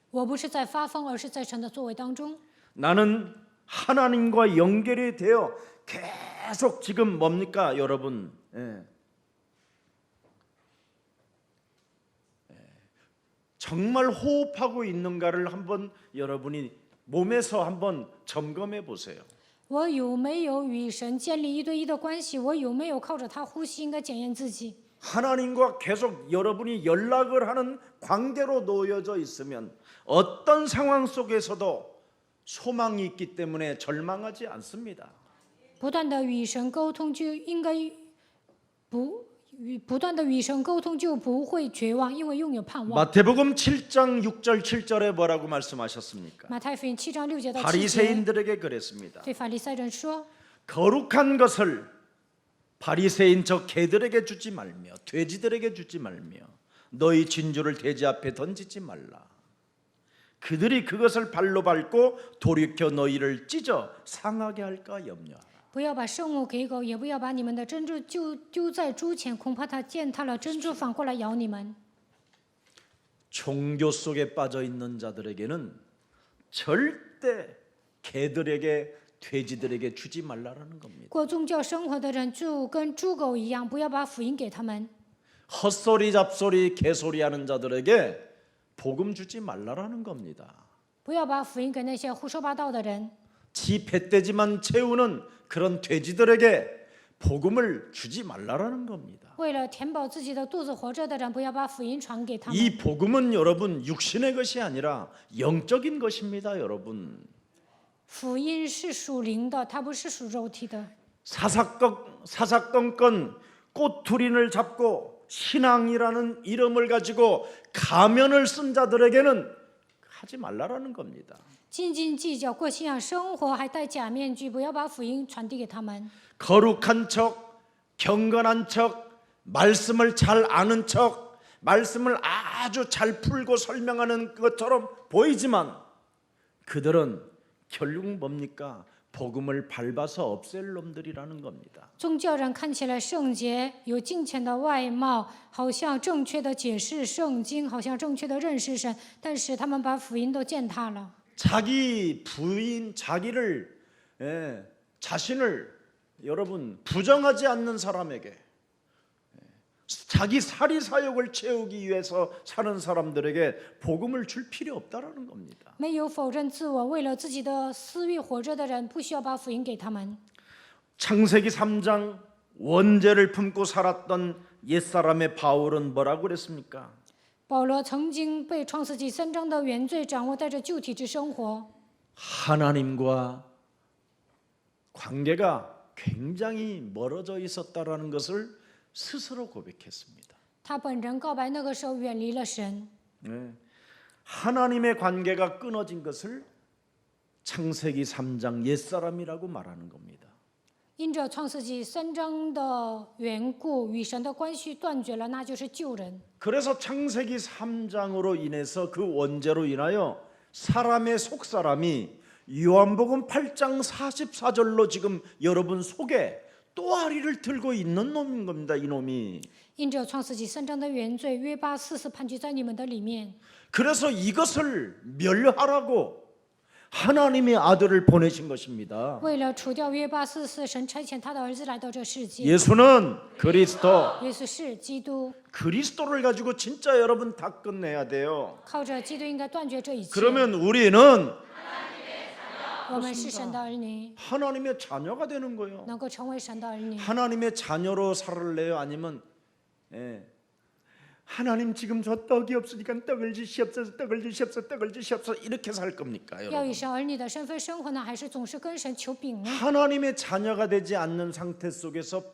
B: 我不是在发疯，而是在神的作为当中。
A: 나는 하나님과 연결이 되어 계속 지금 뭡니까 여러분? 정말 호흡하고 있는가를 한번 여러분이 몸에서 한번 점검해 보세요.
B: 我有没有与神建立一对一的关系？我有没有靠着他呼吸？应该检验自己。
A: 하나님과 계속 여러분이 연락을 하는 관계로 놓여져 있으면 어떤 상황 속에서도 소망이 있기 때문에 절망하지 않습니다.
B: 不断的与神沟通，就应该不断的与神沟通，就不会绝望，因为拥有盼望。
A: 마태복음 7장 6절 7절에 뭐라고 말씀하셨습니까?
B: 马太福音7章6节到7节，
A: 바리새인들에게 그랬습니다.
B: 对法利赛人说：
A: 거룩한 것을 바리새인 저 개들에게 주지 말며 돼지들에게 주지 말며 너희 진주를 돼지 앞에 던지지 말라. 그들이 그것을 발로 밟고 돌이켜 너희를 찢어 상하게 할까 염려하라.
B: 不要把圣物给狗，也不要把你们的珍珠丢在猪前，恐怕它践踏了珍珠，反过来咬你们。
A: 종교 속에 빠져 있는 자들에게는 절대 개들에게 돼지들에게 주지 말라라는 겁니다.
B: 过宗教生活的人就跟猪狗一样，不要把福音给他们。
A: 헛소리 잡소리 개소리 하는 자들에게 복음 주지 말라라는 겁니다.
B: 不要把福音给那些胡说八道的人。
A: 지 뱃돼지만 채우는 그런 돼지들에게 복음을 주지 말라라는 겁니다.
B: 为了填饱自己的肚子活着的人，不要把福音传给他们。
A: 이 복음은 여러분 육신의 것이 아니라 영적인 것입니다, 여러분.
B: 福音是属灵的，它不是属肉体的。
A: 사사건건 꼬투리를 잡고 신앙이라는 이름을 가지고 가면을 쓴 자들에게는 하지 말라라는 겁니다.
B: 斤斤计较过信仰生活，还戴假面具，不要把福音传递给他们。
A: 거룩한 척, 경건한 척, 말씀을 잘 아는 척, 말씀을 아주 잘 풀고 설명하는 것처럼 보이지만 그들은 결국 뭡니까? 복음을 밟아서 없앨 놈들이라는 겁니다.
B: 宗教人看起来圣洁，有敬虔的外貌，好像正确的解释圣经，好像正确的认识神，但是他们把福音都践踏了。
A: 자기 부인, 자신을 여러분 부정하지 않는 사람에게 자기 사리사욕을 채우기 위해서 사는 사람들에게 복음을 줄 필요 없다라는 겁니다.
B: 没有否认自我，为了自己的私欲活着的人，不需要把福音给他们。
A: 창세기 3장 원죄를 품고 살았던 옛사람의 바울은 뭐라고 그랬습니까?
B: 保罗曾经被创世纪3章的原罪掌握，带着旧体质生活，
A: 하나님과 관계가 굉장히 멀어져 있었다라는 것을 스스로 고백했습니다.
B: 他本人告白那个时候远离了神。
A: 하나님의 관계가 끊어진 것을 창세기 3장 옛사람이라고 말하는 겁니다.
B: 因着创世纪3章的缘故，与神的关系断绝了，那就是旧人。
A: 그래서 창세기 3장으로 인해서 그 원죄로 인하여 사람의 속사람이 요한복음 8장 44절로 지금 여러분 속에 또아리를 들고 있는 놈인 겁니다. 이놈이.
B: 因着创世纪3章的原罪，约巴44判决在你们的里面。
A: 그래서 이것을 멸하라고 하나님의 아들을 보내신 것입니다.
B: 为了除掉约巴44，神差遣他的儿子来到这世界。
A: 예수는 그리스도.
B: 耶稣是基督，
A: 그리스도를 가지고 진짜 여러분 다 끝내야 돼요.
B: 靠着基督应该断绝这一切。
A: 그러면 우리는
B: 我们是神的儿女，
A: 하나님의 자녀가 되는 거예요.
B: 能够成为神的儿女。
A: 하나님의 자녀로 살을래요? 아니면 하나님 지금 저 떡이 없으니까 떡을 주시옵소서, 떡을 주시옵소서, 떡을 주시옵소서 이렇게 살 겁니까,
B: 要
A: 여러분?
B: 以神儿女的身份生活呢，还是总是跟神求饼呢？
A: 하나님의 자녀가 되지 않는 상태 속에서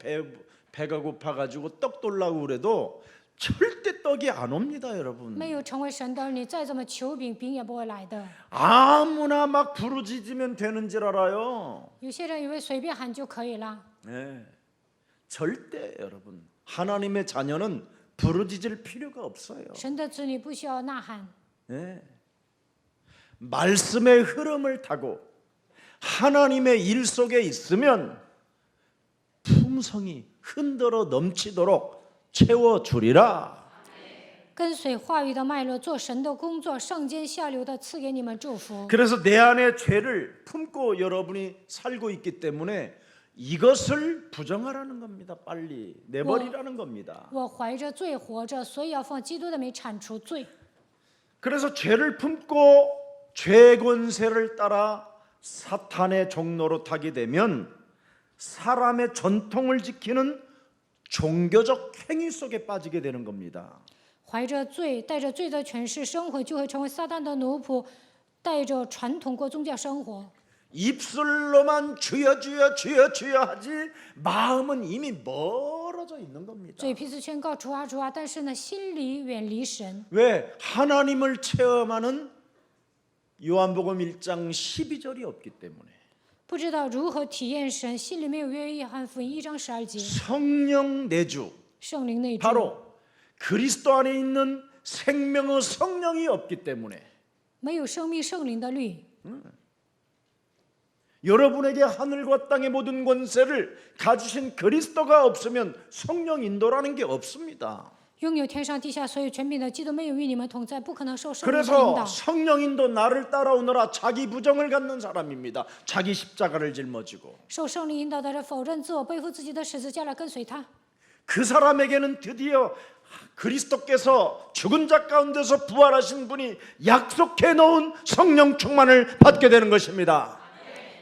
A: 배가 고파가지고 떡 돌라고 그래도 절대 떡이 안 옵니다, 여러분.
B: 没有成为神的儿女，再怎么求饼，饼也不会来的。
A: 아무나 막 부르짖으면 되는 줄 알아요.
B: 有些人以为随便喊就可以了，
A: 절대 여러분 하나님의 자녀는 부르짖을 필요가 없어요.
B: 神的子女不需要呐喊。
A: 말씀의 흐름을 타고 하나님의 일 속에 있으면 풍성이 흔들어 넘치도록 채워주리라.
B: 跟随话语的脉络，做神的工作，上尖下流的赐给你们祝福。
A: 그래서 내 안에 죄를 품고 여러분이 살고 있기 때문에 이것을 부정하라는 겁니다. 빨리 내버리라는 겁니다.
B: 我怀着罪活着，所以要奉基督的名铲除罪。
A: 그래서 죄를 품고 죄 권세를 따라 사탄의 종로로 타게 되면 사람의 전통을 지키는 종교적 행위 속에 빠지게 되는 겁니다.
B: 怀着罪，带着罪的权势生活，就会成为撒旦的奴仆，带着传统过宗教生活。
A: 입술로만 주여 주여 주여 주여 하지 마음은 이미 멀어져 있는 겁니다.
B: 嘴皮子宣告主啊主啊，但是呢，心里远离神。
A: 왜? 하나님을 체험하는 요한복음 1장 12절이 없기 때문에.
B: 不知道如何体验神，心里没有约翰福音1章12节，
A: 성령 내주,
B: 圣灵内住，
A: 바로 그리스도 안에 있는 생명의 성령이 없기 때문에
B: 没有生命圣灵的律。
A: 여러분에게 하늘과 땅의 모든 권세를 가지신 그리스도가 없으면 성령 인도라는 게 없습니다.
B: 拥有天上地下所有权柄的基督没有与你们同在，不可能受圣灵的引
A: 그래서
B: 导。
A: 성령 인도 나를 따라오너라 자기 부정을 갖는 사람입니다. 자기 십자가를 짊어지고
B: 受圣灵引导的人否认自我，背负自己的十字架来跟随他。
A: 그 사람에게는 드디어 그리스도께서 죽은 자 가운데서 부활하신 분이 약속해 놓은 성령 충만을 받게 되는 것입니다.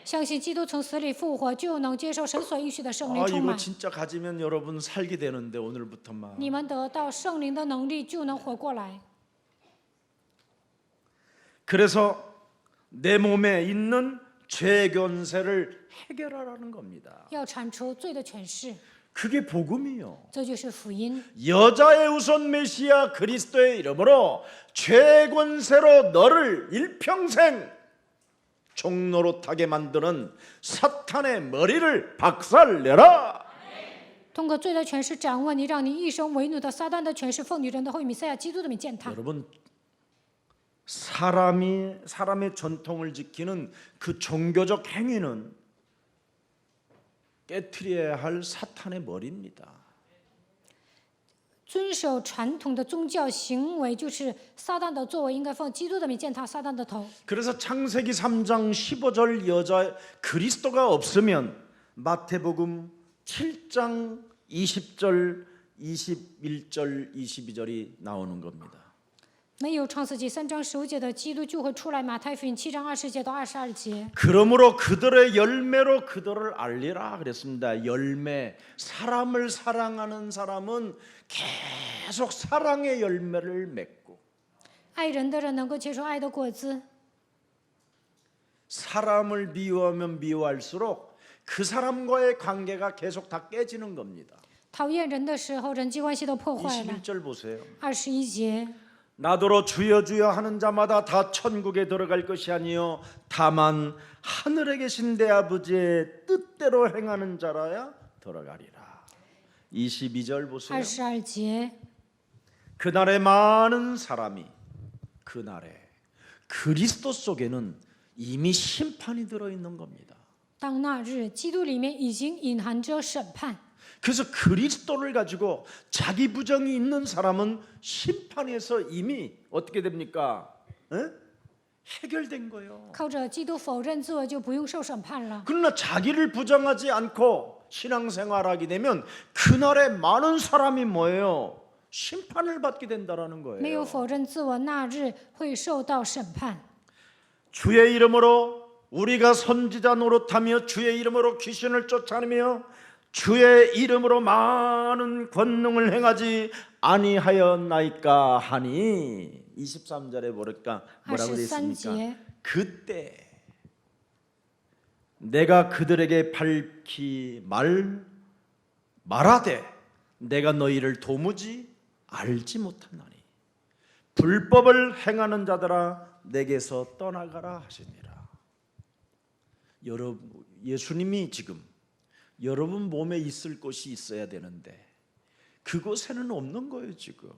B: 相信基督从死里复活，就能接受神所应许的圣灵充
A: 이거
B: 满。
A: 진짜 가지면 여러분 살게 되는데 오늘부터만.
B: 你们得到圣灵的能力，就能活过来。
A: 그래서 내 몸에 있는 죄 권세를 해결하라는 겁니다.
B: 要铲除罪的权势，
A: 그게 복음이요.
B: 这就是福音。
A: 여자의 우선 메시아 그리스도의 이름으로 죄 권세로 너를 일평생 종로로 타게 만드는 사탄의 머리를 박살내라.
B: 通过罪的权势掌握你，让你一生为奴的撒旦的权势，奉女人的后裔弥赛亚基督的名践踏。
A: 여러분 사람의 전통을 지키는 그 종교적 행위는 깨트려야 할 사탄의 머리입니다.
B: 遵守传统的宗教行为，就是撒旦的作为，应该奉基督的名践踏撒旦的头。
A: 그래서 창세기 3장 15절 여자 그리스도가 없으면 마태복음 7장 20절, 21절, 22절이 나오는 겁니다.
B: 没有创世纪3章15节的基督就会出来。马太福音7章20节到22节。
A: 그러므로 그들의 열매로 그들을 알리라 그랬습니다. 열매. 사람을 사랑하는 사람은 계속 사랑의 열매를 맺고
B: 爱人的人能够结出爱的果子，
A: 사람을 미워하면 미워할수록 그 사람과의 관계가 계속 다 깨지는 겁니다.
B: 讨厌人的时候，人际关系都破坏了。
A: 21절 보세요.
B: 21节，
A: 나더러 주여 주여 하는 자마다 다 천국에 들어갈 것이 아니요 다만 하늘에 계신 내 아버지의 뜻대로 행하는 자라야 들어가리라. 22절 보세요.
B: 22节，
A: 그날에 많은 사람이 그날에 그리스도 속에는 이미 심판이 들어있는 겁니다.
B: 当那日，基督里面已经隐含着审判。
A: 그래서 그리스도를 가지고 자기 부정이 있는 사람은 심판에서 이미 어떻게 됩니까? 에? 해결된 거예요.
B: 靠着基督否认自我，就不用受审判了。
A: 그러나 자기를 부정하지 않고 신앙생활하게 되면 그날에 많은 사람이 뭐예요? 심판을 받게 된다라는
B: 没有
A: 거예요.
B: 否认自我，那日会受到审判。
A: 주의 이름으로 우리가 선지자 노릇하며 주의 이름으로 귀신을 쫓아내며 주의 이름으로 많은 권능을 행하지 아니하였나이까 하니 23절에 뭐랄까 뭐라고 되어
B: 23
A: 있습니까?
B: 节，
A: 그때 내가 그들에게 밝히 말하되 내가 너희를 도무지 알지 못하나니 불법을 행하는 자들아 내게서 떠나가라 하시니라. 여러분 예수님이 지금 여러분 몸에 있을 곳이 있어야 되는데 그곳에는 없는 거예요 지금.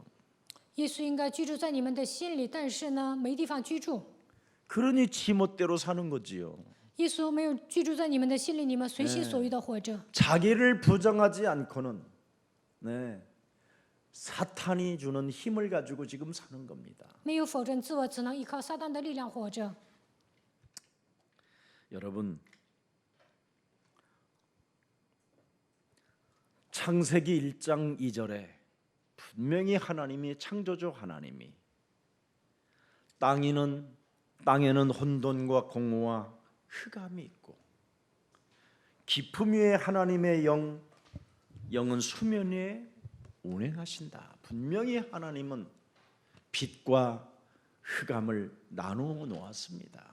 B: 耶稣应该居住在你们的心里，但是呢，没地方居住。
A: 그러니 지멋대로 사는 거지요.
B: 耶稣没有居住在你们的心里，你们随心所欲的活着。
A: 자기를 부정하지 않고는 네, 사탄이 주는 힘을 가지고 지금 사는 겁니다.
B: 没有否认自我，只能依靠撒旦的力量活着。
A: 여러분 창세기 1장 2절에 분명히 하나님이 창조주 하나님이 땅에는 혼돈과 공허와 흑암이 있고 깊음 위에 하나님의 영은 수면 위에 운행하신다. 분명히 하나님은 빛과 흑암을 나누어 놓았습니다.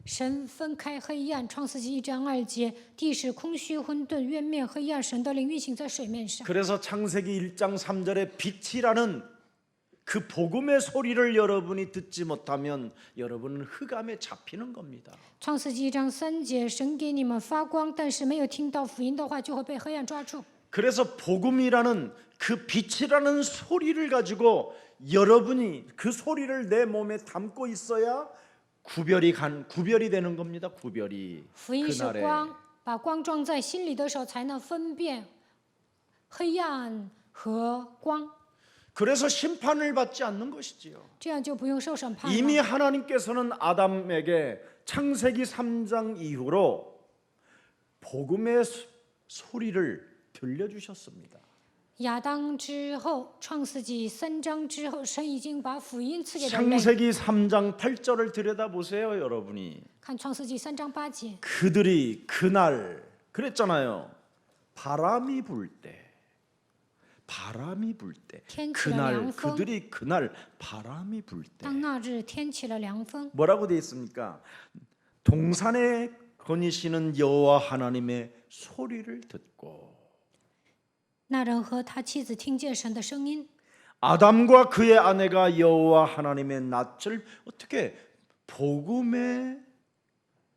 B: 神分开黑暗，创世纪1章2节，地是空虚混沌，渊面黑暗，神的灵运行在水面上。
A: 그래서 창세기 1장 3절에 빛이라는 그 복음의 소리를 여러분이 듣지 못하면 여러분은 흑암에 잡히는 겁니다.
B: 创世纪1章3节，神给你们发光，但是没有听到福音的话，就会被黑暗抓住。
A: 그래서 복음이라는 그 빛이라는 소리를 가지고 여러분이 그 소리를 내 몸에 담고 있어야 구별이 되는 겁니다. 구별이
B: 福音是
A: 그날에
B: 光，把光装在心里的时候，才能分辨黑暗和光，
A: 그래서 심판을 받지 않는 것이지요.
B: 这样就不用受审判
A: 이미
B: 了。
A: 하나님께서는 아담에게 창세기 3장 이후로 복음의 소리를 들려주셨습니다.
B: 亚当之后，创世纪3章之后，神已经把福音赐给人类。
A: 창세기 3장 8절을 들여다보세요, 여러분이.
B: 看创世纪3章8节，
A: 그들이 그날 그랬잖아요. 바람이 불 때
B: 天起了
A: 그날
B: 凉风。
A: 그들이 그날 바람이 불 때
B: 当那日天起了凉风，
A: 뭐라고 되어 있습니까? 동산에 거니시는 여호와 하나님의 소리를 듣고
B: 那人和他妻子听见神的声音，
A: 아담과 그의 아내가 여호와 하나님의 낯을 어떻게 복음의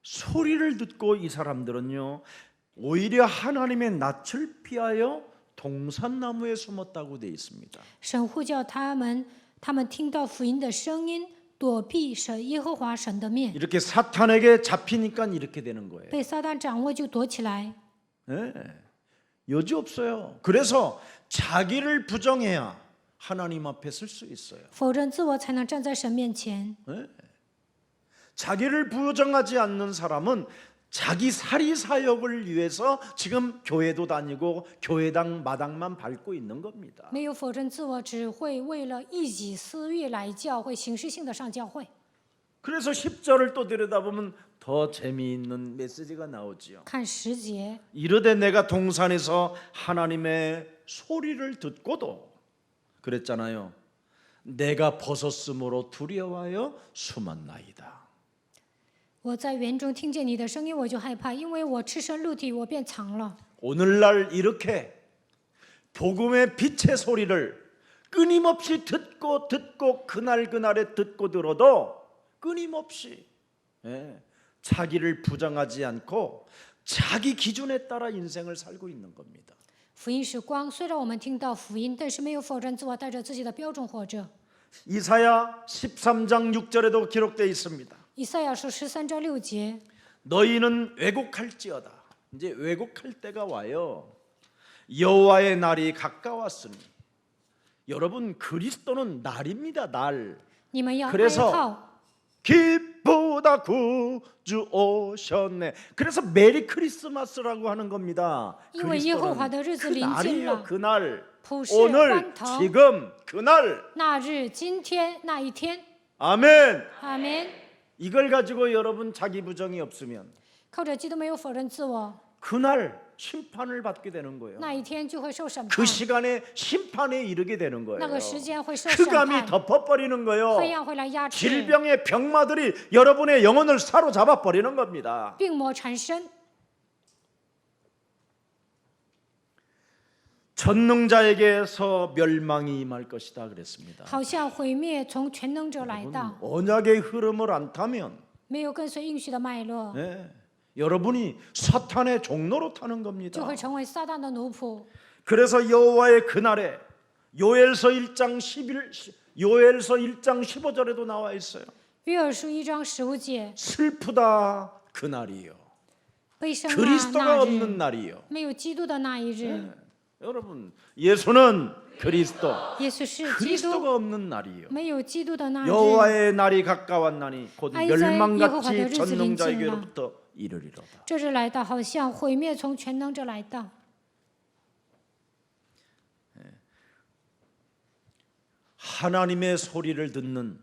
A: 소리를 듣고 이 사람들은요 오히려 하나님의 낯을 피하여 동산나무에 숨었다고 되어 있습니다.
B: 神呼叫他们，他们听到福音的声音，躲避神耶和华神的面。
A: 이렇게 사탄에게 잡히니까 이렇게 되는 거예요.
B: 被撒旦掌握就躲起来，
A: 네, 여지 없어요. 그래서 자기를 부정해야 하나님 앞에 설 수 있어요.
B: 否认自我才能站在神面前。
A: 네. 자기를 부정하지 않는 사람은 자기 사리 사역을 위해서 지금 교회도 다니고 교회당 마당만 밟고 있는 겁니다.
B: 没有否认自我，只会为了一己私欲来教会，形式性的上教会。
A: 그래서 10절을 또 들여다보면 더 재미있는 메시지가 나오지요.
B: 看10节，
A: 이르되 내가 동산에서 하나님의 소리를 듣고도 그랬잖아요. 내가 벗었으므로 두려워하여 숨었나이다.
B: 我在园中听见你的声音，我就害怕，因为我赤身露体，我便藏了。
A: 오늘날 이렇게 복음의 빛의 소리를 끊임없이 듣고 그날에 듣고 들어도 끊임없이 자기를 부정하지 않고 자기 기준에 따라 인생을 살고 있는 겁니다.
B: 福音是光，虽然我们听到福音，但是没有否认自我，带着自己的标准活着。
A: 이사야 13장 6절에도 기록되어 있습니다.
B: 以赛亚书13章6节，
A: 너희는 왜곡할지어다. 이제 왜곡할 때가 와요. 여호와의 날이 가까웠으니. 여러분 그리스도는 날입니다. 날.
B: 你们要哀
A: 그래서
B: 号，
A: 기쁘다 구주 오셨네. 그래서 메리 크리스마스라고 하는 겁니다.
B: 因为耶和华的日子
A: 그
B: 临近
A: 날이에요.
B: 了。
A: 그날.
B: 普世
A: 오늘
B: 欢腾，
A: 지금 그날.
B: 那日、今天、那一天。
A: 아멘.
B: 阿门。
A: 이걸 가지고 여러분 자기 부정이 없으면
B: 靠着基督没有否认自我，
A: 그날 심판을 받게 되는 거예요.
B: 那一天就会受审判
A: 그 ， 시간에 심판에 이르게 되는
B: 那
A: 거예요.
B: 个时间会受审
A: 흑암이
B: 判，
A: 덮어버리는 거예요.
B: 黑暗会来压制，
A: 질병의 병마들이 여러분의 영혼을 사로잡아 버리는 겁니다.
B: 病魔缠身。
A: 전능자에게서 멸망이 임할 것이다 그랬습니다.
B: 好像毁灭从全能者来到，
A: 언약의 흐름을 안 타면
B: 没有跟随应许的脉络，
A: 여러분이 사탄의 종로로 타는
B: 就
A: 겁니다.
B: 会成为撒旦的奴仆。
A: 그래서 여호와의 그날에 요엘서 1장 15절에도 나와 있어요.
B: 约珥书1章15节，
A: 슬프다 그날이요.
B: 悲伤啊
A: 그리스도가
B: 那
A: 없는
B: 日，
A: 날이요.
B: 没有基督的那一日，
A: 여러분 예수는 그리스도,
B: 耶稣是基督，
A: 그리스도가 없는 날이요.
B: 没有基督的那日，
A: 여호와의 날이 가까웠나니 곧
B: 아이자의
A: 멸망같이
B: 여호와의日子
A: 전능자에게로부터 이르리로다.
B: 这日来到，好像毁灭从全能者来到。
A: 하나님의 소리를 듣는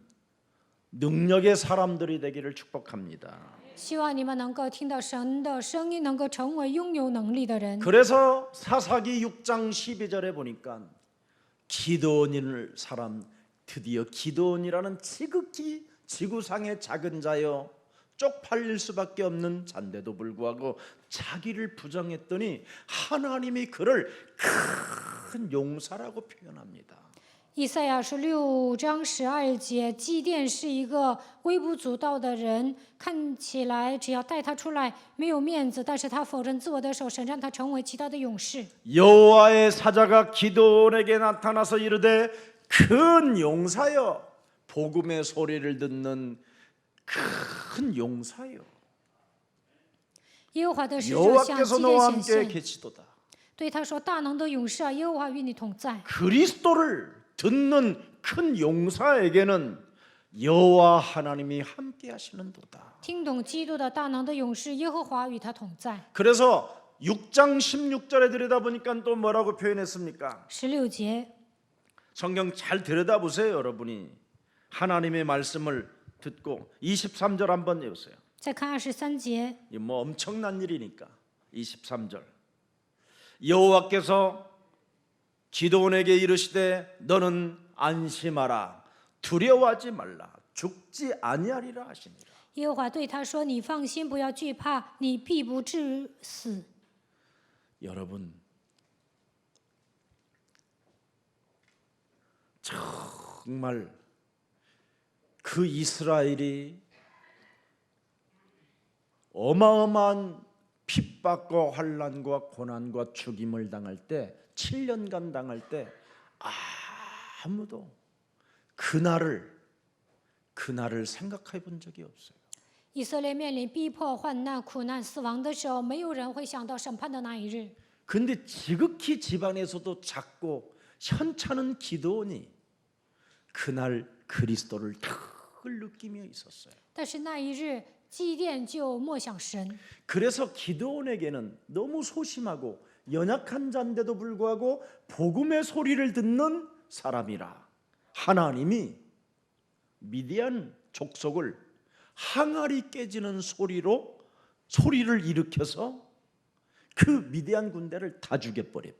A: 능력의 사람들이 되기를 축복합니다.
B: 希望你们能够听到神的声音，能够成为拥有能力的人。
A: 그래서 사사기 6장 12절에 보니까 기드온이라는 사람, 드디어 기드온이라는 지극히 지구상의 작은 자여 쪽팔릴 수밖에 없는 잔데도 불구하고 자기를 부정했더니 하나님이 그를 큰 용사라고 표현합니다.
B: 以赛亚书6章12节，基甸是一个微不足道的人，看起来只要带他出来没有面子，但是他否认自我的时候，神让他成为其他的勇士。
A: 여호와의 사자가 기드온에게 나타나서 이르되 큰 용사여, 복음의 소리를 듣는 큰 용사여,
B: 耶和华的使者向
A: 여호와께서
B: 基
A: 너와
B: 甸显
A: 함께
B: 现，
A: 계시도다.
B: 对他说：“大能的勇士啊，耶和华与你同在。”
A: 그리스도를 듣는 큰 용사에게는 여호와 하나님이 함께 하시는도다.
B: 听懂基督的大能的勇士，耶和华与他同在。
A: 그래서 6장 16절에 들여다보니까 또 뭐라고 표현했습니까?
B: 16节，
A: 성경 잘 들여다보세요, 여러분이. 하나님의 말씀을 듣고 23절 한번 해보세요.
B: 再看23节，
A: 이 뭐 엄청난 일이니까. 23절. 여호와께서 기드온에게 이르시되 너는 안심하라, 두려워하지 말라, 죽지 아니하리라 하시니라.
B: 耶和华对他说：“你放心，不要惧怕，你必不致死。”
A: 여러분, 정말 그 이스라엘이 어마어마한 핍박과 환난과 고난과 죽임을 당할 때, 7년간 당할 때 아무도 그날을 생각해 본 적이 없어요.
B: 以色列面临逼迫、患难、苦难、死亡的时候，没有人会想到审判的那一日。
A: 근데 지극히 집안에서도 작고 현찮은 기드온이 그날 그리스도를 탁을 느끼며 있었어요.
B: 但是那一日，基甸就默想神，
A: 그래서 기드온에게는 너무 소심하고 연약한 자인데도 불구하고 복음의 소리를 듣는 사람이라 하나님이 미디안 족속을 항아리 깨지는 소리를 일으켜서 그 미디안 군대를 다 죽여버려요.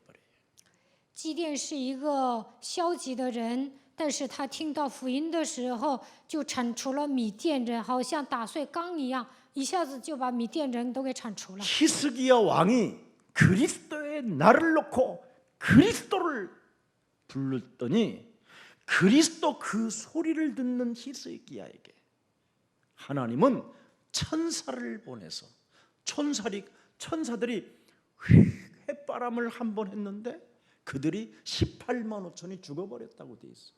B: 基甸是一个消极的人，但是他听到福音的时候，就铲除了米甸人，好像打碎缸一样，一下子就把米甸人都给铲除了。
A: 히스기야 왕이 그리스도의 날을 놓고 그리스도를 부르더니 그리스도 그 소리를 듣는 히스기야에게 하나님은 천사를 보내서 천사들이 휘바람을 한 번 했는데 그들이 18만 5천이 죽어버렸다고 돼 있어.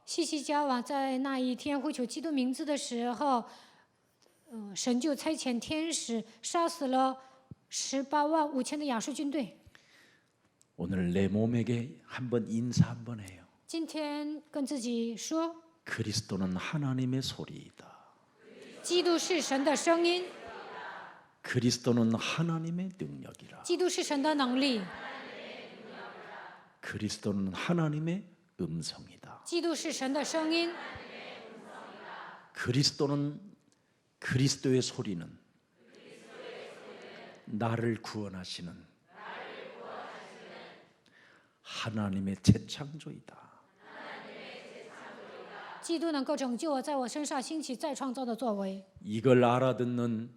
B: 西西家王在那一天呼求基督名字的时候，神就差遣天使杀死了18万5千的亚述军队。
A: 오늘 내 몸에게 한번 인사 한번 해요.
B: 今天跟自己说，
A: 그리스도는 하나님의 소리이다.
B: 基督是神的声音，
A: 그리스도는 하나님의 능력이라.
B: 基督是神的能力，
A: 그리스도는 하나님의 음성이다.
B: 基督是神的声音，
A: 그리스도의 소리는 나를 구원하시는 하나님의 재창조이다.
B: 基督能够拯救我，在我身上兴起再创造的作为。
A: 이걸 알아듣는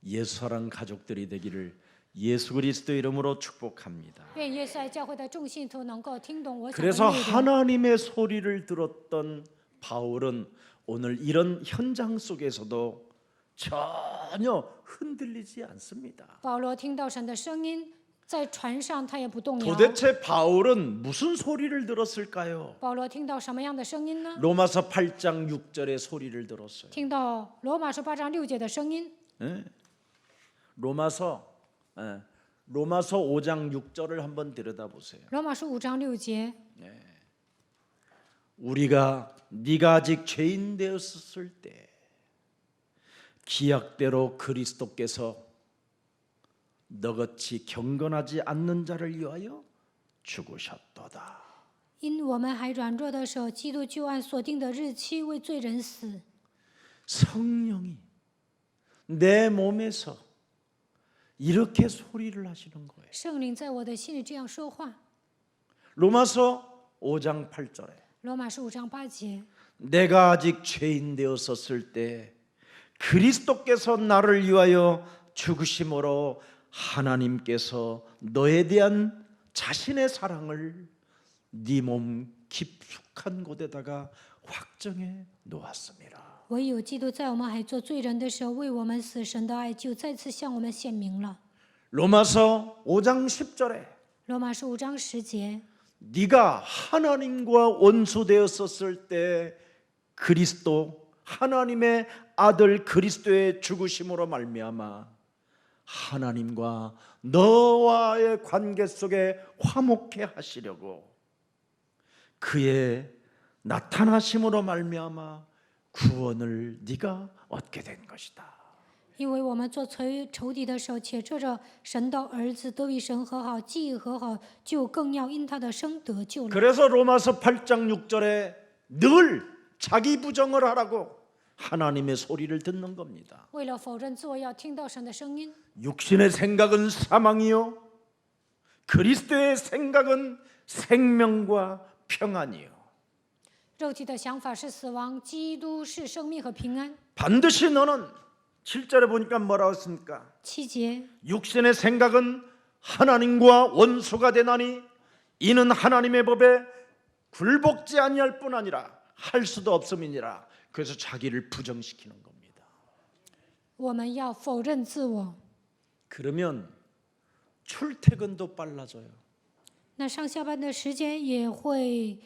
A: 예수사랑 가족들이 되기를 예수 그리스도 이름으로 축복합니다.
B: 愿耶稣爱教会的众信徒能够听懂我讲的
A: 그래서
B: 内容。
A: 하나님의 소리를 들었던 바울은 오늘 이런 현장 속에서도 전혀 흔들리지 않습니다.
B: 保罗听到神的声音，在船上他也不动摇。
A: 도대체 바울은 무슨 소리를 들었을까요?
B: 保罗听到什么样的声音呢？
A: 로마서 8장 6절의 소리를 들었어요.
B: 听到罗马书8章6节的声音。
A: 예? 로마서 5장 6절을 한번 들여다보세요.
B: 罗马书5章6节，
A: 우리가 네가 아직 죄인 되었을 때 기약대로 그리스도께서 너같이 경건하지 않는 자를 위하여 죽으셨도다.
B: 因我们还软弱的时候，基督就按所定的日期为罪人死。
A: 성령이 내 몸에서 이렇게 소리를 하시는 거예요.
B: 圣灵在我的心里这样说话。
A: 로마서 5장 8절에
B: 罗马书5章8节，
A: 내가 아직 죄인 되었었을 때 그리스도께서 나를 위하여 죽으심으로 하나님께서 너에 대한 자신의 사랑을 네 몸 깊숙한 곳에다가 확정해 놓았습니다.
B: 唯有基督在我们还做罪人的时候，为我们死，神的爱就再次向我们显明了。
A: 로마서 5장 10절에
B: 罗马书5章10节，
A: 네가 하나님과 원수되었었을 때 그리스도 하나님의 아들 그리스도의 죽으심으로 말미암아 하나님과 너와의 관계 속에 화목해 하시려고 그의 나타나심으로 말미암아 구원을 네가 얻게 된 것이다.
B: 因为我们做仇敌的时候，且借着神的儿子得与神和好，既和好，就更要因他的生得救了。
A: 그래서 로마서 8장 6절에 늘 자기 부정을 하라고 하나님의 소리를 듣는 겁니다.
B: 为了否认自我，要听到神的声音。
A: 육신의 생각은 사망이요 그리스도의 생각은 생명과 평안이요.
B: 肉体的想法是死亡，基督是生命和平安。
A: 반드시 너는 7절에 보니까 뭐라고 했습니까?
B: 7节，
A: 육신의 생각은 하나님과 원수가 되나니 이는 하나님의 법에 굴복지 아니할 뿐 아니라 할 수도 없음이니라. 그래서 자기를 부정시키는 겁니다.
B: 我们要否认自我。
A: 그러면 출퇴근도 빨라져요.
B: 那上下班的时间也会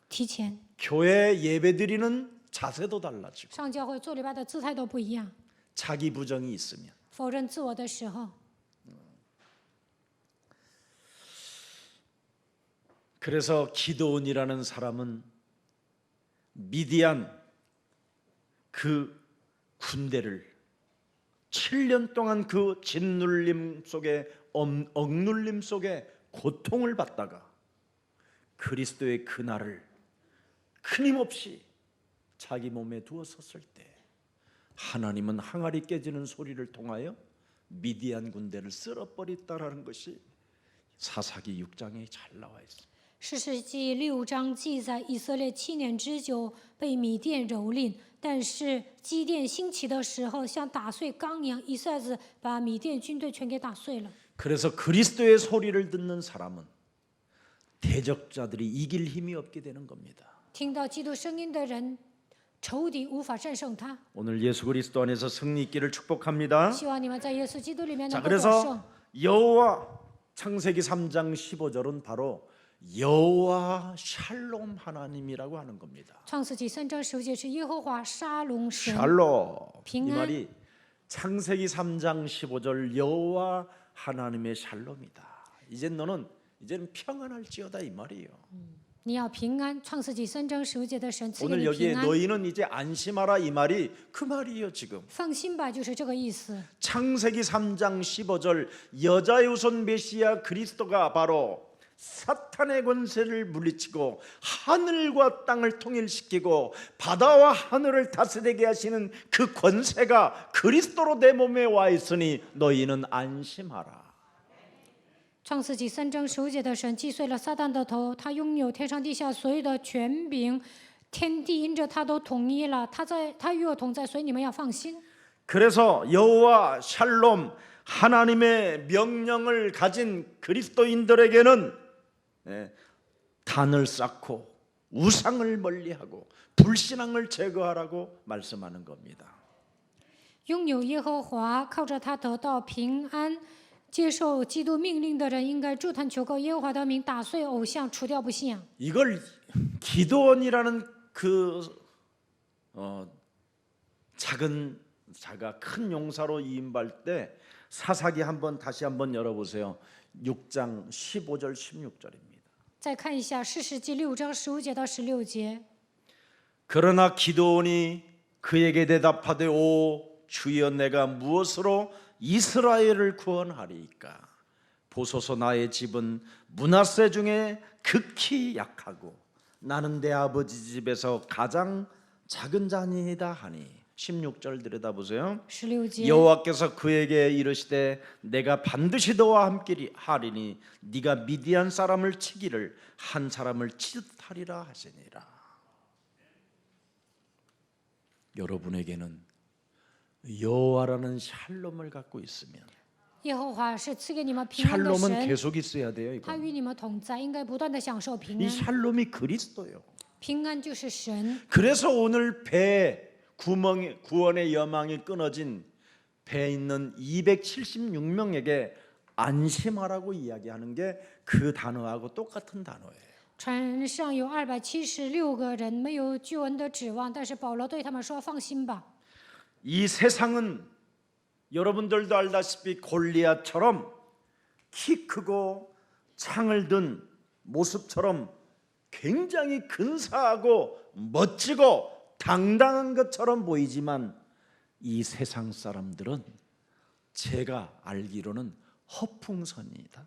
B: 提前，
A: 교회 예배드리는 자세도 달라지고
B: 上教会做礼拜的姿态都不一样。
A: 자기 부정이 있으면
B: 否认自我的时候，
A: 그래서 기드온이라는 사람은 미디안 그 군대를 7년 동안 그 짓눌림 속에 억눌림 속에 고통을 받다가 그리스도의 그날을 끊임없이 자기 몸에 두었었을 때 하나님은 항아리 깨지는 소리를 통하여 미디안 군대를 쓸어버렸다라는 것이 사사기 6장에 잘 나와 있습니다.
B: 士世记6章记载，以色列7年之久被米甸蹂躏，但是基甸兴起的时候，像打碎钢一样，一下子把米甸军队全给打碎了。
A: 그래서 그리스도의 소리를 듣는 사람은 대적자들이 이길 힘이 없게 되는 겁니다.
B: 听到基督声音的人，仇敌无法战胜他。
A: 오늘 예수 그리스도 안에서 승리 있기를 축복합니다.
B: 希望你们在耶稣基督里面
A: 자,
B: 能够得胜。
A: 그래서 여호와 창세기 3장 15절은 바로 여호와 샬롬 하나님이라고 하는 겁니다.
B: 创世纪3章15节是耶和华沙龙神。
A: 샬롬 이
B: 平安。
A: 말이 창세기 3장 15절 여호와 하나님의 샬롬이다. 이제는 평안할지어다 이 말이에요.
B: 你要平安。创世纪3章15节的神赐给
A: 오늘
B: 你
A: 여기에
B: 平安。
A: 너희는 이제 안심하라 이 말이 그 말이에요 지금.
B: 放心吧，就是这个意思。
A: 창세기 3장 15절 여자의 후손 메시아 그리스도가 바로 사탄의 권세를 물리치고 하늘과 땅을 통일시키고 바다와 하늘을 다스리게 하시는 그 권세가 그리스도로 내 몸에 와 있으니 너희는 안심하라.
B: 创世纪3章15节的神击碎了撒旦的头，他拥有天上地下所有的权柄，天地因着他都统一了。他与我同在，所以你们要放心。
A: 그래서 여호와 샬롬 하나님의 명령을 가진 그리스도인들에게는 단을 쌓고 우상을 멀리하고 불신앙을 제거하라고 말씀하는 겁니다.
B: 拥有耶和华，靠着他得到平安。接受基督命令的人，应该祝坛求告耶和华的名，打碎偶像，除掉不信仰。
A: 이걸 기도원이라는 그 작은 자가 큰 용사로 이임할 때 사사기 다시 한번 열어보세요. 6장 15절 16절입니다.
B: 再看一下士师记6章15节到16节。
A: 그러나 기도원이 그에게 대답하되 오 주여 내가 무엇으로 이스라엘을 구원하리이까 보소서 나의 집은 므낫세 중에 극히 약하고 나는 내 아버지 집에서 가장 작은 자니이다 하니 16절 들여다보세요.
B: 16节，
A: 여호와께서 그에게 이르시되 내가 반드시 너와 함께 하리니 네가 미디안 사람을 치기를 한 사람을 치듯 하리라 하시니라. 여러분에게는 여호와라는 샬롬을 갖고 있으면
B: 耶和华是赐给你们平安的
A: 샬롬은
B: 神，
A: 계속 있어야 돼요.
B: 他
A: 이거.
B: 与你们同在，应该不断的享受平
A: 이
B: 安。
A: 샬롬이 그리스도예요.
B: 平安就是神，
A: 그래서 오늘 배 구원의 여망이 끊어진 배에 있는 276명에게 안심하라고 이야기하는 게 그 단어하고 똑같은 단어예요.
B: 船上有276个人没有救恩的指望，但是保罗对他们说：“放心吧，
A: 이 세상은 여러분들도 알다시피 골리앗처럼 키 크고 창을 든 모습처럼 굉장히 근사하고 멋지고 당당한 것처럼 보이지만 이 세상 사람들은 제가 알기로는 허풍선이다.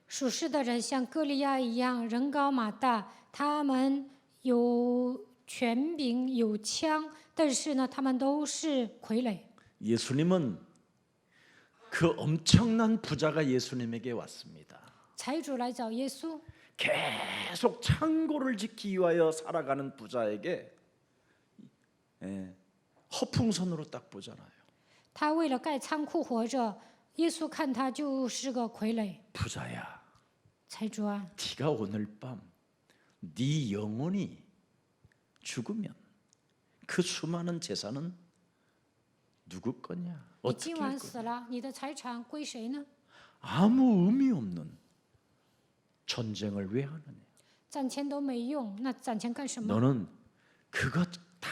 B: 属世的人像歌利亚一样，人高马大，他们有权柄、有枪，但是呢，他们都是傀儡。
A: 예수님은 그 엄청난 부자가 예수님에게 왔습니다.
B: 财主来找耶稣，
A: 계속 창고를 짓기 위하여 살아가는 부자에게 허풍선으로 딱 보잖아요.
B: 他为了盖仓库活着，耶稣看他就是个傀儡。
A: 부자야,
B: 财主啊，
A: 네가 오늘 밤 네 영혼이 죽으면 그 수많은 재산은 누구 거냐?
B: 你
A: 어떻게
B: 今
A: 할
B: 晚
A: 거냐?
B: 死了，你的财产归谁呢？
A: 아무 의미 없는 전쟁을 왜 하느냐?
B: 攒钱都没用，那攒钱干什么？
A: 너는 그것 다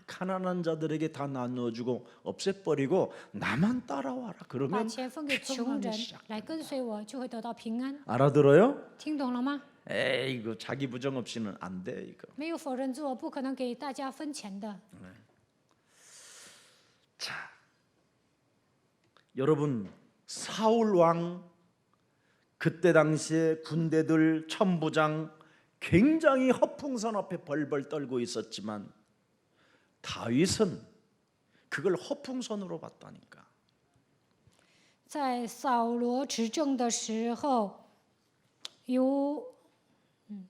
A: 가난한 자들에게 다 나누어주고 없애버리고 나만 따라와라.
B: 把
A: 그러면
B: 钱分给穷
A: 평안이
B: 人，
A: 시작.
B: 来跟随我，就会得到平安。
A: 알아들어요?
B: 听懂了吗？
A: 에이 이거 자기 부정 없이는 안 돼 이거.
B: 没有否认自我，不可能给大家分钱的。
A: 자, 여러분 사울 왕 그때 당시에 군대들 천부장 굉장히 허풍선 앞에 벌벌 떨고 있었지만 다윗은 그걸 허풍선으로 봤다니까.
B: 在扫罗执政的时候，有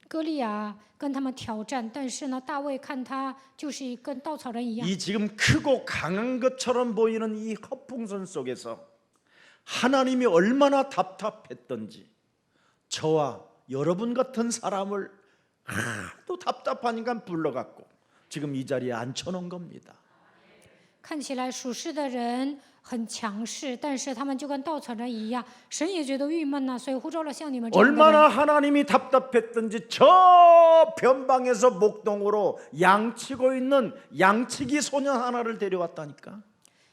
B: 歌利亚跟他们挑战，但是呢，大卫看他就是跟稻草人一样。
A: 이 지금 크고 강한 것처럼 보이는 이 허풍선 속에서 하나님이 얼마나 답답했던지 저와 여러분 같은 사람을 하도 답답하니까 불러갖고 지금 이 자리에 앉혀놓은 겁니다.
B: 看起来属世的人很强势，但是他们就跟稻草人一样，神也觉得郁闷呐、所以呼召了像你们这样的人。
A: 얼마나 하나님이 답답했던지 저 변방에서 목동으로 양치고 있는 양치기 소년 하나를 데려왔다니까.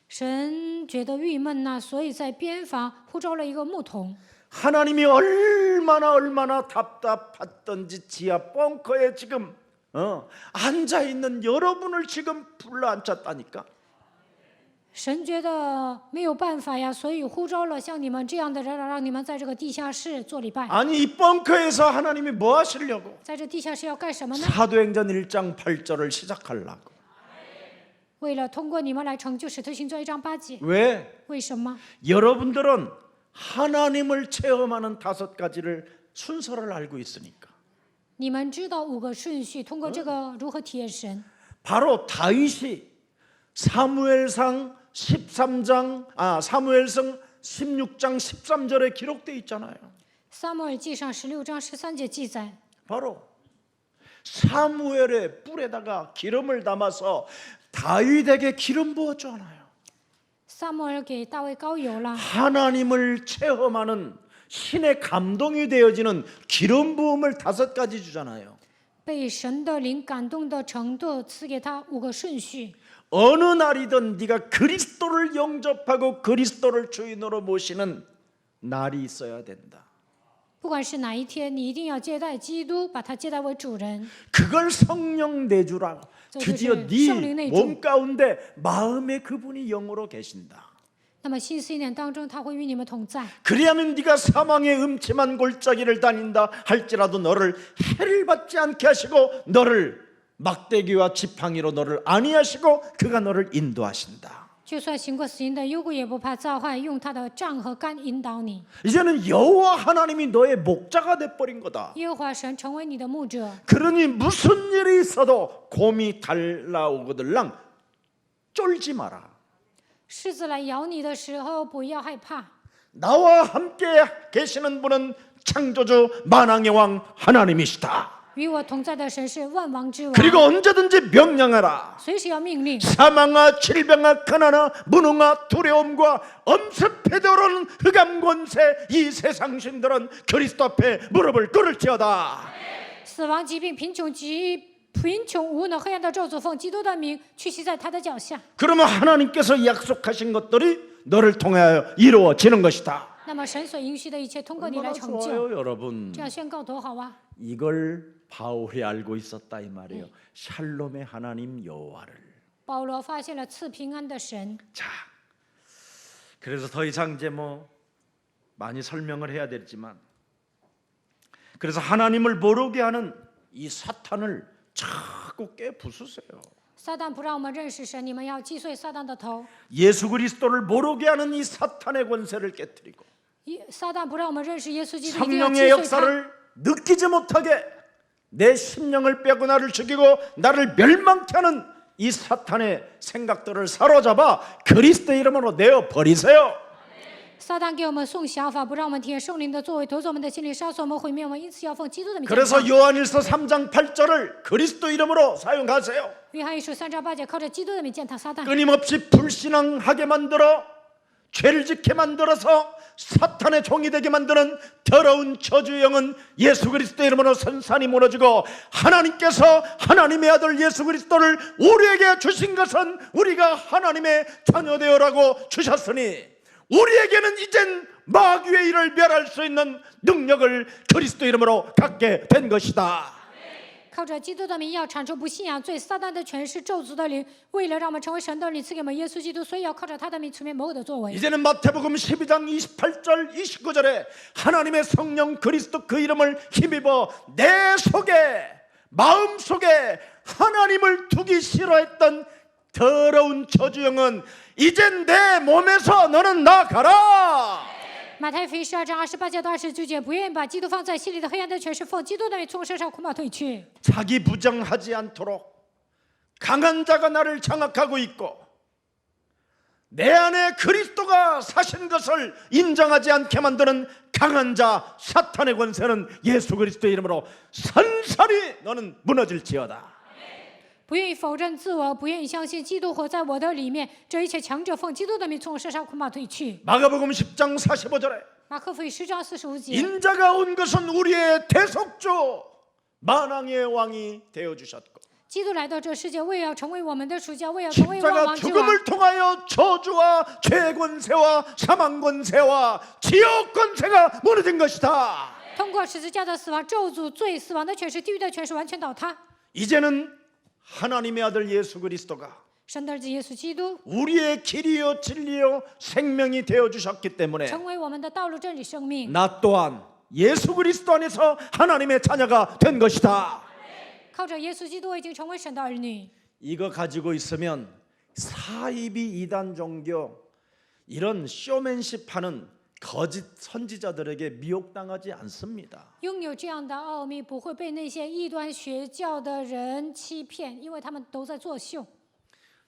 B: 神觉得郁闷呐、所以在边防呼召了一个牧童。
A: 하나님이 얼마나 답답했던지 지하 벙커에 지금 앉아 있는 여러분을 지금 불러 앉혔다니까.
B: 神觉得没有办法呀，所以呼召了像你们这样的人，让你们在这个地下室做礼拜。
A: 아니 이 벙커에서 하나님이 뭐 하시려고?
B: 在这地下室要干什么呢？
A: 사도행전 1장 8절을 시작하려고.
B: 为了通过你们来成就使徒行传1章8节。
A: 왜?
B: 为什么？
A: 여러분들은 하나님을 체험하는 5가지를 순서를 알고 있으니까.
B: 你们知道5个顺序，通过这个如何体验神。
A: 바로 다윗이 사무엘상 13장 사무엘상 16장 13절에 기록돼 있잖아요.
B: 撒母耳记上16章13节记载，
A: 바로 사무엘의 뿔에다가 기름을 담아서 다윗에게 기름 부었잖아요.
B: 撒母耳给大卫膏油了。
A: 하나님을 체험하는 신의 감동이 되어지는 기름 부음을 5가지 주잖아요.
B: 被神的灵感动的程度，赐给他5个顺序。
A: 어느 날이든 네가 그리스도를 영접하고 그리스도를 주인으로 모시는 날이 있어야 된다.
B: 不管是哪一天，你一定要接待基督，把他接待为主人。
A: 그걸 성령 내주라고. 드디어
B: 성령
A: 네
B: 내주.
A: 몸 가운데 마음에 그분이 영으로 계신다.
B: 那么新4年当中，他会与你们同在。
A: 그리하면 네가 사망의 음침한 골짜기를 다닌다 할지라도 너를 해를 받지 않게 하시고 너를 막대기와 지팡이로 너를 안위하시고 그가 너를 인도하신다.
B: 就算行过死荫的幽谷，也不怕遭害，用他的杖和竿引导你。
A: 이제는 여호와 하나님이 너의 목자가 돼버린 거다.
B: 耶和华神成为你的牧者，
A: 그러니 무슨 일이 있어도 곰이 달라오거들랑 쫄지 마라.
B: 狮子来咬你的时候，不要害怕。
A: 나와 함께 계시는 분은 창조주 만왕의 왕 하나님이시다.
B: 与我同在的神是万王之王，
A: 그리고 언제든지 명령하라.
B: 随时要命令。
A: 사망아 질병아 가난아 무능아 두려움과 엄습해들어오는 흑암 권세 이 세상 신들은 그리스도 앞에 무릎을 꿇을지어다.
B: 死亡、疾病、贫穷、无能、黑暗的咒诅，奉基督的名屈膝在他的脚下。
A: 그러면 하나님께서 약속하신 것들이 너를 통하여 이루어지는 것이다.
B: 那么神所允许的一切，通过你来
A: 얼마나
B: 成就。
A: 좋아요, 여러분.
B: 这样宣告多好啊！
A: 이걸 바울이 알고 있었다 이 말이에요. 샬롬의 하나님 여호와를.
B: 保罗发现了赐平安的神。
A: 자, 그래서 더 이상 이제 뭐 많이 설명을 해야 되지만, 그래서 하나님을 모르게 하는 이 사탄을 자꾸 깨부수세요.
B: 撒旦不让我们认识神，你们要击碎撒旦的头。
A: 예수 그리스도를 모르게 하는 이 사탄의 권세를 깨뜨리고
B: 撒旦不让我们认识耶稣基督，一定要击
A: 성령의
B: 碎他。
A: 역사를 느끼지 못하게 내 심령을 빼고 나를 죽이고 나를 멸망케 하는 이 사탄의 생각들을 사로잡아 그리스도의 이름으로 내어 버리세요.
B: 撒旦给我们送想法，不让我们体验圣灵的作为，夺走我们的心灵，杀死我们，毁灭我们。因此要奉基督的名。
A: 그래서 요한일서 3장 8절을 그리스도 이름으로 사용하세요.
B: 约翰一书3章8节，靠着基督的名践踏撒旦，
A: 끊임없이 불신앙하게 만들어 죄를 짓게 만들어서 사탄의 종이 되게 만드는 더러운 저주의 영은 예수 그리스도 이름으로 선산이 무너지고, 하나님께서 하나님의 아들 예수 그리스도를 우리에게 주신 것은 우리가 하나님의 자녀되어라고 주셨으니 우리에게는 이젠 마귀의 일을 멸할 수 있는 능력을 그리스도 이름으로 갖게 된 것이다.
B: 靠着基督的名要铲除不信仰罪。撒旦的权势、咒诅的灵，为了让我们成为神的灵，赐给我们耶稣基督，所以要靠着他的名除灭魔鬼的作为。
A: 이제는 마태복음 12장 28절 29절에 하나님의 성령 그리스도 그 이름을 힘입어 내 속에 마음속에 하나님을 두기 싫어했던 더러운 저주영은 이젠 내 몸에서 너는 나가라.
B: 马太福音12章28节到29节，不愿意把基督放在心里的黑暗的权势，奉基督的名从我身上捆绑退去。
A: 자기 부정하지 않도록 강한 자가 나를 장악하고 있고 내 안에 그리스도가 사신 것을 인정하지 않게 만드는 강한 자 사탄의 권세는 예수 그리스도의 이름으로 선사히 너는 무너질지어다.
B: 不愿意否认自我，不愿意相信基督活在我的里面，这一切强者奉基督的名从我身上捆绑退去。
A: 마가복음 10장 45절에
B: 马可福音10章45节，
A: 인자가 온 것은 우리의 대속주 만왕의 왕이 되어 주셨고
B: 基督来到这世界，为要成为我们的主教，为要成为万
A: 십자가
B: 王之王。
A: 죽음을 통하여 저주와 죄 권세와 사망 권세와 지옥 권세가 무너진 것이다.
B: 通过十字架的死亡、咒诅、罪、死亡的权势、地狱的权势完全倒塌。
A: 이제는 하나님의 아들 예수 그리스도가
B: 神的儿子耶稣基督
A: 우리의 길이요 진리요 생명이 되어 주셨기 때문에
B: 成为我们的道路、真理、生命。
A: 나 또한 예수 그리스도 안에서 하나님의 자녀가 된 것이다.
B: 靠着耶稣基督，我已经成为神的儿女。
A: 이거 가지고 있으면 사이비 이단 종교 이런 쇼맨십하는 거짓 선지자들에게 미혹당하지 않습니다.
B: 拥有这样的奥秘，不会被那些异端邪教的人欺骗，因为他们都在作秀。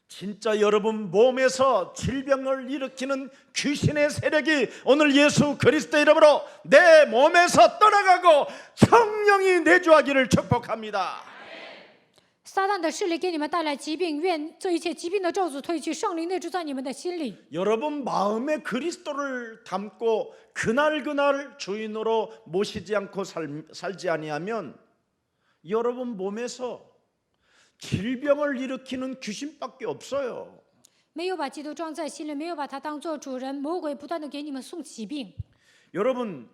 A: 진짜 여러분 몸에서 질병을 일으키는 귀신의 세력이 오늘 예수 그리스도 이름으로 내 몸에서 떠나가고 성령이 내주하기를 축복합니다.
B: 撒旦的势力给你们带来疾病，愿这一切疾病的咒诅退去，圣灵内住在你们的心里。
A: 여러분 마음에 그리스도를 담고 그날 주인으로 모시지 않고 살지 아니하면 여러분 몸에서 질병을 일으키는 귀신밖에 없어요.
B: 没有把基督装在心里，没有把他当做主人，魔鬼不断的给你们送疾病。
A: 여러분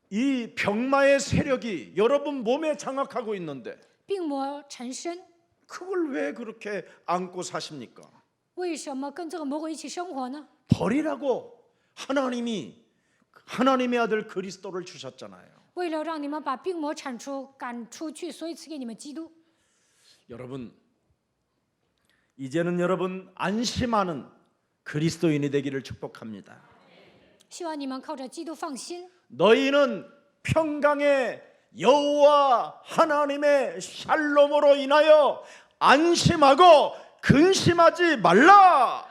A: 이 병마의 세력이 여러분 몸에 장악하고 있는데
B: 病魔缠身，
A: 그걸 왜 그렇게 안고 사십니까?
B: 为什么跟这个魔鬼一起生活呢？
A: 버리라고 하나님이 하나님의 아들 그리스도를 주셨잖아요.
B: 为了让你们把病魔铲除、赶出去，所以赐给你们基督。
A: 여러분, 이제는 여러분 안심하는 그리스도인이 되기를 축복합니다.
B: 希望你们靠着基督放心。
A: 너희는 평강의 여호와 하나님의 샬롬으로 인하여 안심하고 근심하지 말라.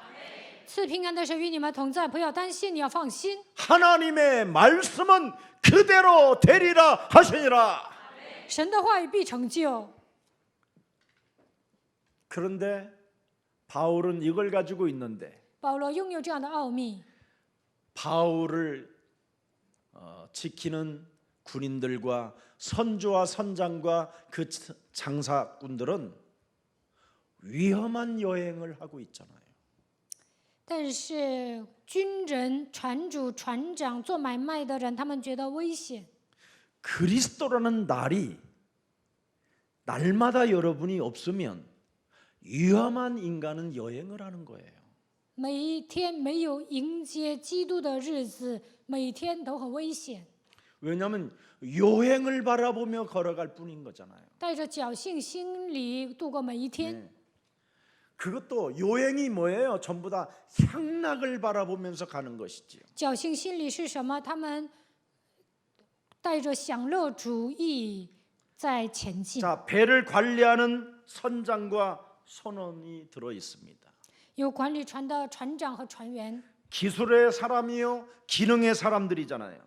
B: 赐平安的神与你们同在，不要担心，你要放心。
A: 하나님의 말씀은 그대로 되리라 하시니라.
B: 神的话语必成就。
A: 그런데 바울은 이걸 가지고 있는데
B: 保罗拥有这样的奥秘，
A: 바울을 지키는 군인들과 선조와 선장과 그 장사꾼들은 위험한 여행을 하고 있잖아요.
B: 但是军人、船主、船长、做买卖的人，他们觉得危险。
A: 그리스도라는 날이 날마다 여러분이 없으면 위험한 인간은 여행을 하는 거예요.
B: 每一天没有迎接基督的日子，每天都很危险。
A: 왜냐하면 여행을 바라보며 걸어갈 뿐인 거잖아요.
B: 带着侥幸心理度过每一天。
A: 그것도 여행이 뭐예요? 전부 다 향락을 바라보면서 가는 것이지요.
B: 侥幸心理是什么？他们带着享乐主义在前进。
A: 자, 배를 관리하는 선장과 선원이 들어 있습니다.
B: 有管理船的船长和船员，
A: 기술의 사람이요, 기능의 사람들이잖아요.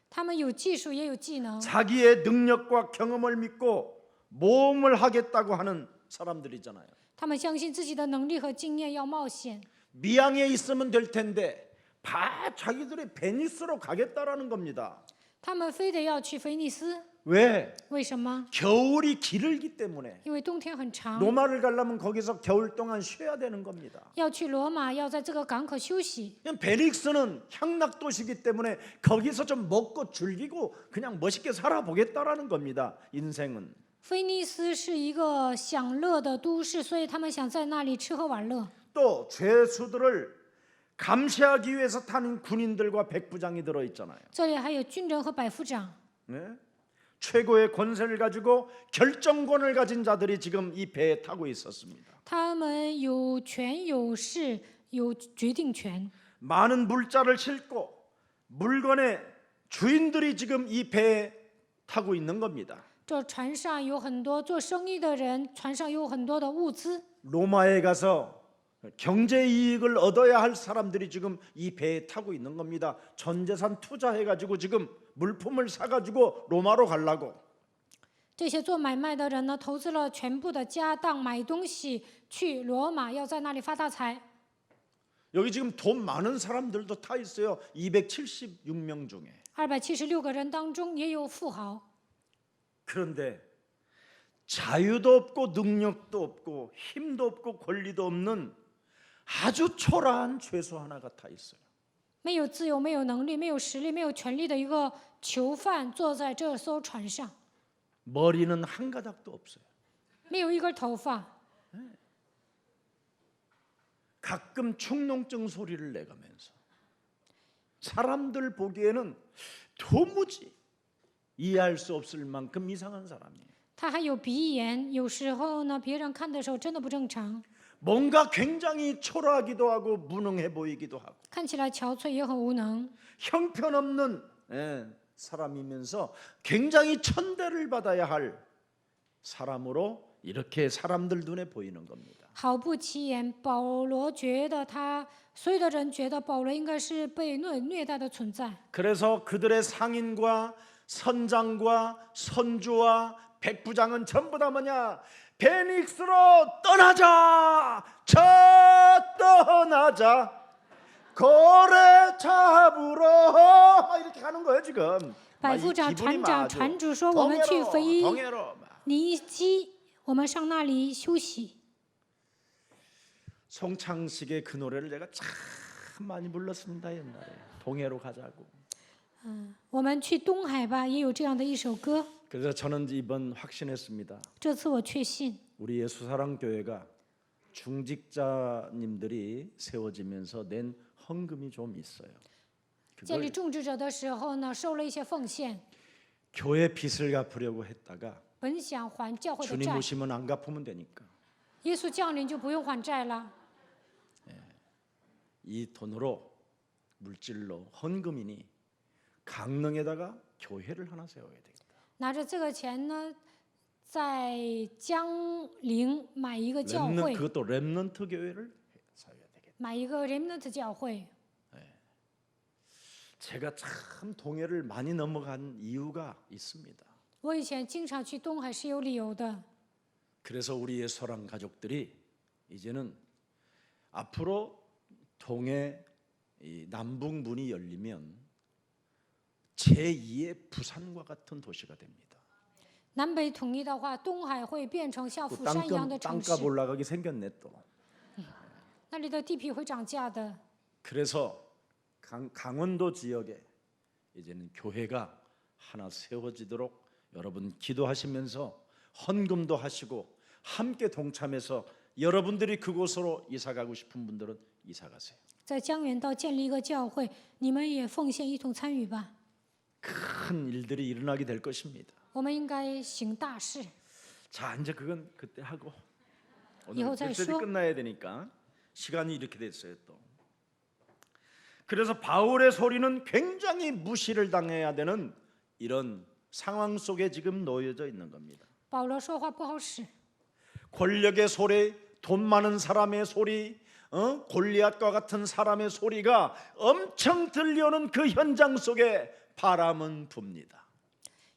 B: 他们有技术也有技能，
A: 자기의 능력과 경험을 믿고 모험을 하겠다고 하는 사람들이잖아요.
B: 他们相信自己的能力和经验，要冒险。
A: 미양에 있으면 될 텐데 자기들이 베니스로 가겠다라는 겁니다.
B: 他们非得要去菲尼斯，
A: 왜?
B: 为什么？
A: 겨울이 길기 때문에.
B: 因为冬天很长，
A: 로마를 가려면 거기서 겨울 동안 쉬어야 되는 겁니다.
B: 要去罗马，要在这个港口休息。
A: 그냥 베닉스는 향락 도시이기 때문에 거기서 좀 먹고 즐기고 그냥 멋있게 살아보겠다라는 겁니다. 인생은.
B: 菲尼斯是一个享乐的都市，所以他们想在那里吃喝玩乐。
A: 또 죄수들을 감시하기 위해서 타는 군인들과 백부장이 들어 있잖아요.
B: 这里还有军人和百夫长，
A: 네? 최고의 권세를 가지고 결정권을 가진 자들이 지금 이 배에 타고 있었습니다.
B: 他们有权有势，有决定权。
A: 많은 물자를 싣고 물건의 주인들이 지금 이 배에 타고 있는 겁니다.
B: 这船上有很多做生意的人，船上有很多的物资。
A: 로마에 가서 경제 이익을 얻어야 할 사람들이 지금 이 배에 타고 있는 겁니다. 전 재산 투자해가지고 지금 물품을 사가지고 로마로 가려고.
B: 这些做买卖的人呢，投资了全部的家当买东西去罗马，要在那里发大财。
A: 여기 지금 돈 많은 사람들도 타 있어요. 276명 중에.
B: 276个人当中也有富豪，
A: 그런데 자유도 없고 능력도 없고 힘도 없고 권리도 없는 아주 초라한 죄수 하나가 타 있어요.
B: 没有自由、没有能力、没有实力、没有权利的一个囚犯坐在这艘船上，
A: 머리는 한 가닥도 없어요.
B: 没有一根头发，
A: 가끔 충농증 소리를 내가면서 사람들 보기에는 도무지 이해할 수 없을 만큼 이상한 사람이에요.
B: 他还有鼻炎，有时候呢，别人看的时候真的不正常，
A: 뭔가 굉장히 초라하기도 하고 무능해 보이기도 하고
B: 看起来憔悴也很无能，
A: 형편없는 사람이면서 굉장히 천대를 받아야 할 사람으로 이렇게 사람들 눈에 보이는 겁니다.
B: 毫不起眼。保罗觉得所有的人觉得保罗应该是被虐待的存在，
A: 그래서 그들의 상인과 선장과 선주와 백부장은 전부 다 뭐냐? 베닉스로 떠나자! 떠나자! 고래 잡으러! 막 이렇게 가는 거예요 지금.
B: 百夫长、船长、船主说：“我们去腓
A: 동해로.
B: 尼基，我们上那里休息。”
A: 송창식의 그 노래를 제가 참 많이 불렀습니다 옛날에. 동해로 가자고.
B: 我们去东海吧，也有这样的一首歌。
A: 그래서 저는 이번 확신했습니다.
B: 这次我确信，
A: 우리 예수사랑교회가 중직자님들이 세워지면서 낸 헌금이 좀 있어요.
B: 建立
A: 그걸
B: 种植者的时候呢，收了一些奉献，
A: 교회 빚을 갚으려고 했다가
B: 本想还教会的
A: 주님
B: 债，
A: 오시면 안 갚으면 되니까
B: 耶稣降临就不用还债了。
A: 이 돈으로 물질로 헌금이니 강릉에다가 교회를 하나 세워야 되겠다.
B: 拿着这个钱呢，在江陵买一个教
A: 렘넌,
B: 会，
A: 그것도 렘넌트 교회를 세워야 되겠다.
B: 买一个 remnant 教会。
A: 제가 참 동해를 많이 넘어간 이유가 있습니다.
B: 我以前经常去东海是有理由的，
A: 그래서 우리 예소랑 가족들이 이제는 앞으로 동해 이 남북문이 열리면 제2의 부산과 같은 도시가 됩니다.
B: 南北统一的话，东海会变成像
A: 그
B: 釜山一样的城
A: 땅값
B: 市，
A: 올라가게 생겼네 또.
B: 那里的地皮会涨价的。
A: 그래서 강원도 지역에 이제는 교회가 하나 세워지도록 여러분 기도하시면서 헌금도 하시고 함께 동참해서 여러분들이 그곳으로 이사 가고 싶은 분들은 이사 가세요.
B: 在江原道建立一个教会，你们也奉献一同参与吧。
A: 큰 일들이 일어나게 될 것입니다.
B: 我们应该行大事。
A: 자, 이제 그건 그때 하고
B: 이거
A: 오늘
B: 잘
A: 메시지
B: 쉬어?
A: 끝나야 되니까 시간이 이렇게 됐어요 또. 그래서 바울의 소리는 굉장히 무시를 당해야 되는 이런 상황 속에 지금 놓여져 있는 겁니다.
B: 保罗说话不好使，
A: 권력의 소리, 돈 많은 사람의 소리, 골리앗과 같은 사람의 소리가 엄청 들려오는 그 현장 속에 바람은 붑니다.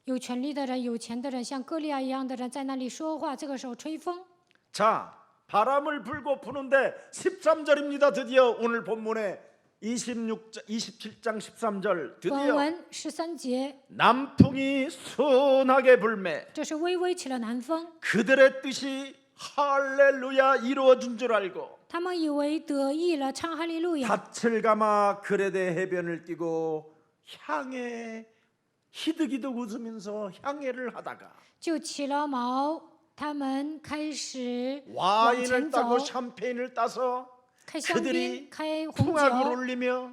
B: 有权力的人、有钱的人，像歌利亚一样的人在那里说话，这个时候吹风。
A: 자, 바람을 불고 부는데 13절입니다. 드디어 오늘 본문에 27장 13절
B: 本
A: 드디어
B: 文13节，
A: 남풍이 순하게 불매
B: 这是微微起了南风，
A: 그들의 뜻이 할렐루야 이루어진 줄 알고
B: 他们以为得意了，唱哈利路亚，
A: 닻을 감아 그레데 해변을 뛰고 향해 히득히득 웃으면서 향해를 하다가
B: 就起了锚。他们开始往
A: 와인을
B: 前走，
A: 따고 샴페인을 따서
B: 开香
A: 그들이
B: 槟，开红
A: 풍악을
B: 酒，
A: 울리며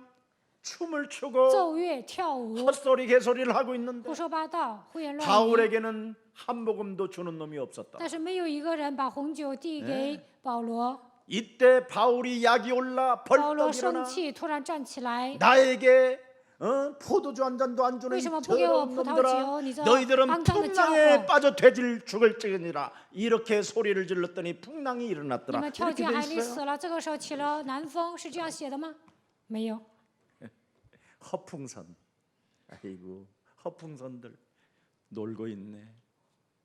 A: 춤을 추고
B: 奏乐跳舞，
A: 헛소리 개소리를 하고 있는데
B: 胡说八道，胡言乱语。
A: 바울에게는 한 모금도 주는 놈이 없었다.
B: 但是没有一个人把红酒递给保罗。
A: 이때 바울이 약이 올라
B: 保罗
A: 벌떡
B: 生
A: 일어나
B: 气，突然站起来。
A: 나에게 포도주 한 잔도 안 주는
B: 为什么不给我
A: 더러운
B: 葡萄
A: 놈들아
B: 酒？你这
A: 너희들은
B: 肮脏的家
A: 풍랑에
B: 伙！
A: 빠져 돼질 죽을지니라 이렇게 소리를 질렀더니 풍랑이
B: 你
A: 일어났더라.
B: 们跳
A: 이렇게
B: 进
A: 돼
B: 海里
A: 있어요.
B: 死了。这个时候起了南风，是这样写的吗？没有。
A: 허풍선. 아이고 허풍선들 놀고 있네.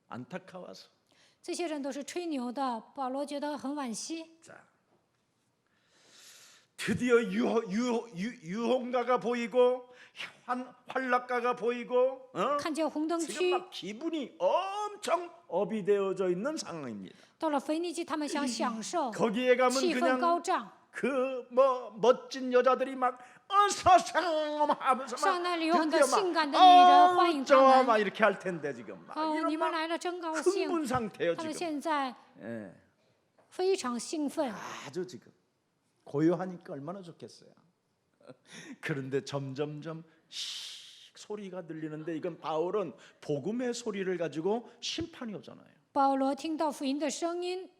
A: 안타까워서.
B: 这些人都是吹牛的。保罗觉得很惋惜。
A: 자, 드디어 유홍가가 보이고 환락가가 보이고
B: 看见红灯
A: 지금
B: 区，
A: 막 기분이 엄청 업이 되어져 있는 상황입니다.
B: 到了腓尼基，他们想享受，
A: 거기에 가면
B: 气氛高
A: 그냥
B: 涨。
A: 그 뭐 멋진 여자들이 막 어서상 하면서
B: 上那里有很多
A: 드디어
B: 性感的女人欢迎他
A: 좋아
B: 们。
A: 막 이렇게 할 텐데 지금 막
B: 哦，
A: 이런
B: 你们
A: 막
B: 来了，真高兴。
A: 흥분 상태요
B: 他们
A: 지금.
B: 现在
A: 예,
B: 非常兴奋。
A: 아주 지금 고요하니까 얼마나 좋겠어요. 그런데 점점점 소리가 들리는데 이건 바울은 복음의 소리를 가지고 심판이 오잖아요.
B: 保罗听到福音的声音，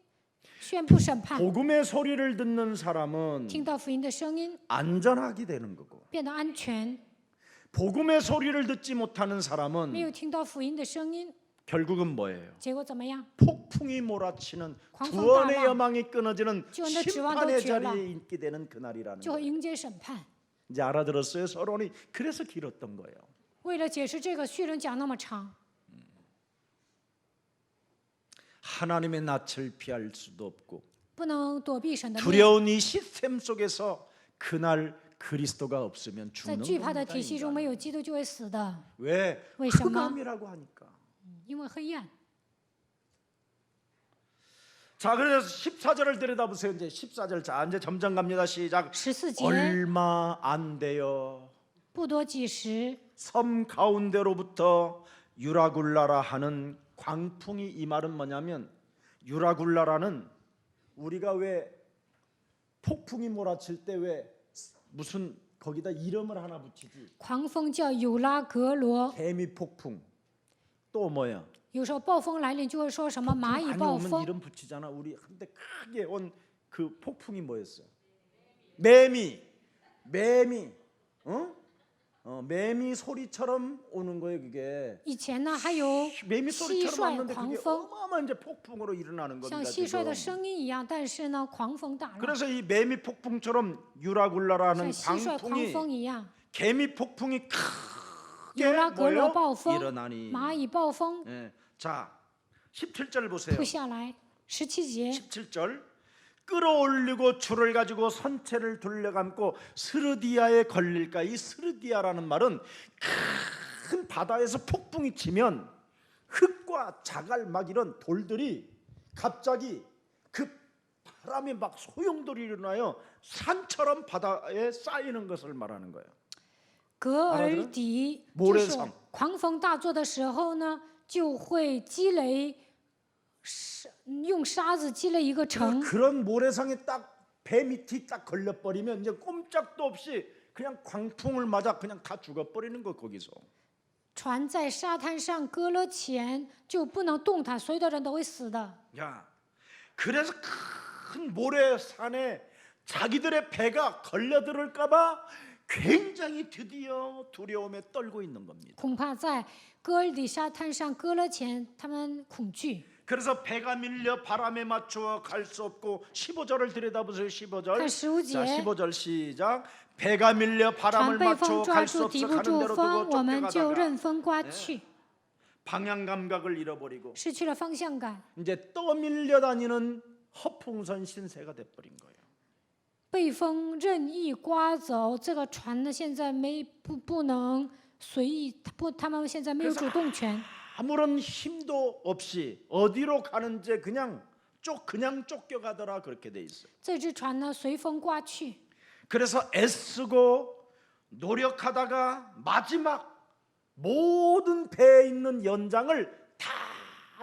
B: 宣布审判。
A: 복음의 소리를 듣는 사람은
B: 听到福音的声音，
A: 안전하게 되는 거고
B: 变得安全。
A: 복음의 소리를 듣지 못하는
B: 没
A: 사람은
B: 有听到福音的声音，
A: 결국은 뭐예요?
B: 结果怎么样？
A: 폭풍이 몰아치는
B: 광풍
A: 구원의
B: 다방.
A: 여망이 끊어지는
B: 지원의 지원도
A: 심판의
B: 지어라.
A: 자리에 있게 되는 그날이라는
B: 就会
A: 거예요.
B: 迎接审判。
A: 이제 알아들었어요 서론이. 그래서 길었던 거예요.
B: 为了解释这个，序论讲那么长，
A: 하나님의 낯을 피할 수도 없고
B: 不能躲避神的面。
A: 두려운 이 시스템 속에서 그날 그리스도가 없으면
B: 在
A: 죽는
B: 惧怕的
A: 겁니다.
B: 体系中，
A: 인간은.
B: 没有基督就会死的，
A: 왜?
B: 为什么？
A: 흑암이라고 하니까.
B: 因为黑暗。
A: 자, 그래서 14절을 들여다보세요. 이제 14절. 자, 이제 점점 갑니다. 시작.
B: 14节，
A: 얼마 안 돼요.
B: 不多几时，
A: 섬 가운데로부터 유라굴라라 하는 광풍이, 이 말은 뭐냐면 유라굴라라는 우리가 왜 폭풍이 몰아칠 때 왜 무슨 거기다 이름을 하나 붙이지?
B: 狂风叫有拉格罗，
A: 개미 폭풍. 또 뭐야?
B: 有时候暴风来临就会说什么蚂蚁
A: 많이
B: 暴
A: 오면
B: 风，
A: 이름 붙이잖아. 우리 한때 크게 온 그 폭풍이 뭐였어? 매미, 매미 소리처럼 오는 거예요. 그게
B: 以前呢还有
A: 매미
B: 蟋
A: 소리처럼
B: 蟀
A: 왔는데
B: 狂
A: 그게
B: 风，
A: 어마어마한 이제 폭풍으로 일어나는
B: 像
A: 겁니다.
B: 蟋蟀的
A: 지금.
B: 声音一样，但是呢狂风大浪，
A: 그래서 이 매미 폭풍처럼
B: 像
A: 유라굴라라는
B: 蟋蟀狂
A: 광풍이
B: 风一样，
A: 개미 폭풍이
B: 有
A: 크게
B: 拉格罗
A: 뭐요?
B: 暴风、
A: 일어나니.
B: 蚂蚁暴风，
A: 예. 자, 17절 보세요.
B: 吐下来。17节，
A: 17절 끌어올리고 줄을 가지고 선체를 둘러감고 스르디아에 걸릴까. 이 스르디아라는 말은 큰 바다에서 폭풍이 치면 흙과 자갈 막 이런 돌들이 갑자기 그 바람이 막 소용돌이 일어나요. 산처럼 바다에 쌓이는 것을 말하는 거예요.
B: 格尔迪就
A: 모래
B: 是
A: 성
B: 狂风大作的时候呢，就会积累用沙子积累一个城，
A: 그런 모래성에 딱 배 밑이 딱 걸려버리면 이제 꼼짝도 없이 그냥 광풍을 맞아 그냥 다 죽어버리는 거 거기서.
B: 船在沙滩上搁了浅，就不能动它，所有的人都会死的。
A: 야, 그래서 큰 모래산에 자기들의 배가 걸려들을까봐 굉장히 드디어 두려움에 떨고 있는 겁니다.
B: 恐怕在戈尔底沙滩上搁了浅，他们恐惧。
A: 그래서 배가 밀려 바람에 맞추어 갈 수 없고 15절을 들여다보세요. 15절.
B: 看15节
A: 자, 15절 시작. 배가 밀려
B: 船
A: 바람을
B: 被
A: 맞추어
B: 风抓
A: 갈 수
B: 住，
A: 없어
B: 抵不
A: 가는
B: 住
A: 대로
B: 风，
A: 두고
B: 我们就
A: 쫓겨가다가
B: 任风刮去，
A: 방향 감각을 잃어버리고
B: 失去了方向感，
A: 이제 떠밀려 다니는 허풍선 신세가 돼버린 거예요.
B: 被风任意刮走。这个船呢，现在不能随意，他们现在没有主动权。
A: 아무런 힘도 없이 어디로 가는지 그냥 쫓겨가더라 그렇게 돼 있어요.
B: 这只船呢，随风刮去。
A: 그래서 애쓰고 노력하다가 마지막 모든 배에 있는 연장을 다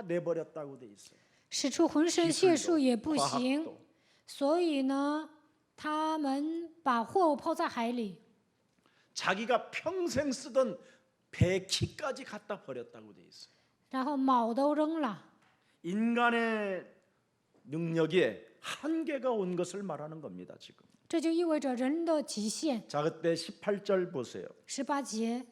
A: 내버렸다고 돼 있어요.
B: 使出浑身解数也不
A: 과학도.
B: 行，所以呢，他们把货物抛在海里，
A: 자기가 평생 쓰던 배 키까지 갖다 버렸다고 돼 있어요.
B: 然后锚都扔了。
A: 인간의 능력에 한계가 온 것을 말하는 겁니다. 지금.
B: 这就意味着人的极限。
A: 자, 그때 18절 보세요.
B: 18节，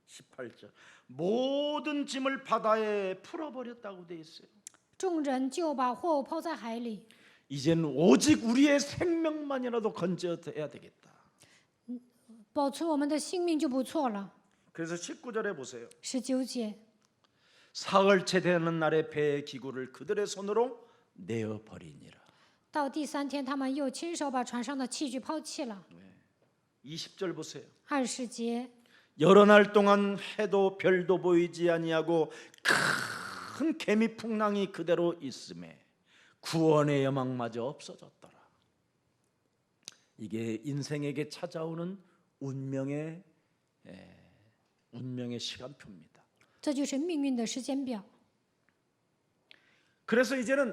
A: 18절. 모든 짐을 바다에 풀어버렸다고 돼 있어요.
B: 众人就把货物抛在海里，
A: 이제는 오직 우리의 생명만이라도 건져야 되겠다.
B: 保存我们的性命就不错了。
A: 그래서 19절에 보세요.
B: 19节，
A: 사흘째 되는 날에 배의 기구를 그들의 손으로 내어 버리니라.
B: 到第3天，他们又亲手把船上的器具抛弃了。
A: 20절 보세요.
B: 20节，
A: 여러 날 동안 해도 별도 보이지 아니하고 큰 개미 풍랑이 그대로 있음에 구원의 여망마저 없어졌더라. 이게 인생에게 찾아오는 운명의 시간표입니다.
B: 这就是命运的时间表。
A: 그래서 이제는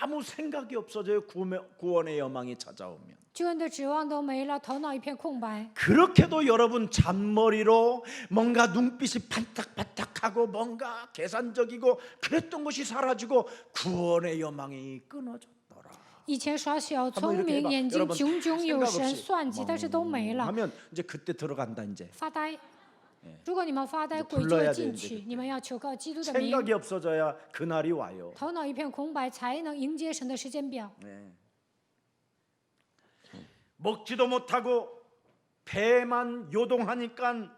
A: 아무 생각이 없어져요. 구원의 여망이 찾아오면.
B: 救恩的指望都没了，头脑一片空白。
A: 그렇게도 여러분 잔머리로 뭔가 눈빛이 반짝반짝하고 뭔가 계산적이고 그랬던 것이 사라지고 구원의 여망이 끊어졌더라.
B: 以前耍小
A: 한번
B: 聪
A: 이렇게
B: 明，
A: 해봐.
B: 眼睛
A: 여러분
B: 炯炯有
A: 생각
B: 神，
A: 없이
B: 算计，但是都没了，
A: 하면 이제 그때 들어간다 이제.
B: 发呆。如果你们发呆，
A: 이제
B: 鬼就
A: 불러야
B: 会
A: 돼
B: 进
A: 이제
B: 去。你们要求告基督的名，
A: 생각이 없어져야 그날이 와요.
B: 头脑一片空白，才能迎接神的时间表。
A: 먹지도 못하고 배만 요동하니까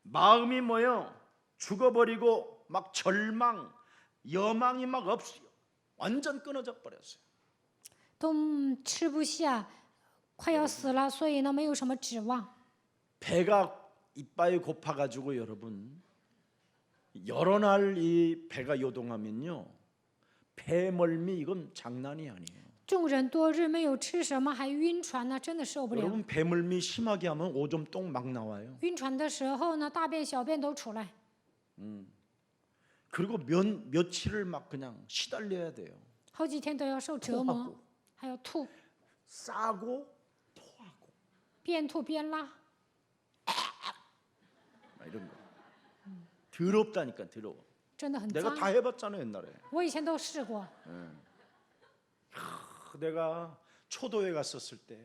A: 마음이 뭐요? 죽어버리고 막 절망, 여망이 막 없어요. 완전 끊어져 버렸어요.
B: 都吃不下，快要死了，所以呢，没有什么指望。
A: 배가 이빨이 고파가지고 여러분 여러 날 이 배가 요동하면요 배멀미 이건 장난이 아니에요.
B: 众人多日没有吃什么，还晕船呢，真的受不了。
A: 여러분 배멀미 심하게 하면 오줌똥 막 나와요.
B: 晕船的时候呢，大便小便都出来，
A: 그리고 며칠을 막 그냥 시달려야 돼요.
B: 好几天都要受折磨，还要吐，
A: 싸고 토하고
B: 边吐边拉，
A: 막 이런 거. 더럽다니까 더러워.
B: 真的很
A: 내가
B: 脏。
A: 다 해봤잖아 옛날에.
B: 我以前都试过。
A: 내가 초도에 갔었을 때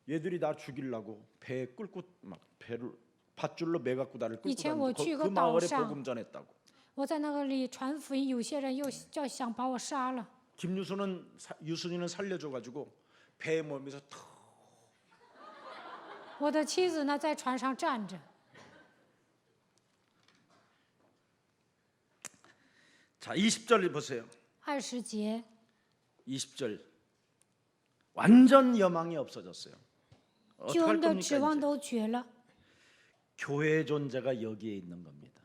A: 얘들이 나 죽이려고 배 끌고 막 배를 밧줄로 매 갖고 나를 끌고
B: 以前我
A: 다니고
B: 去
A: 그
B: 过岛
A: 마을에
B: 上，
A: 복음 전했다고.
B: 我在那个里传福音，有些人又就想把我杀了。
A: 유순이는 살려줘가지고 배에 몰면서 턱.
B: 我的妻子呢，在船上站着。
A: 자 20절 보세요.
B: 20节，
A: 20절 완전 여망이 없어졌어요.
B: 救
A: 어떡할
B: 恩的指
A: 겁니까
B: 望
A: 이제?
B: 都绝了。
A: 교회의 존재가 여기에 있는 겁니다.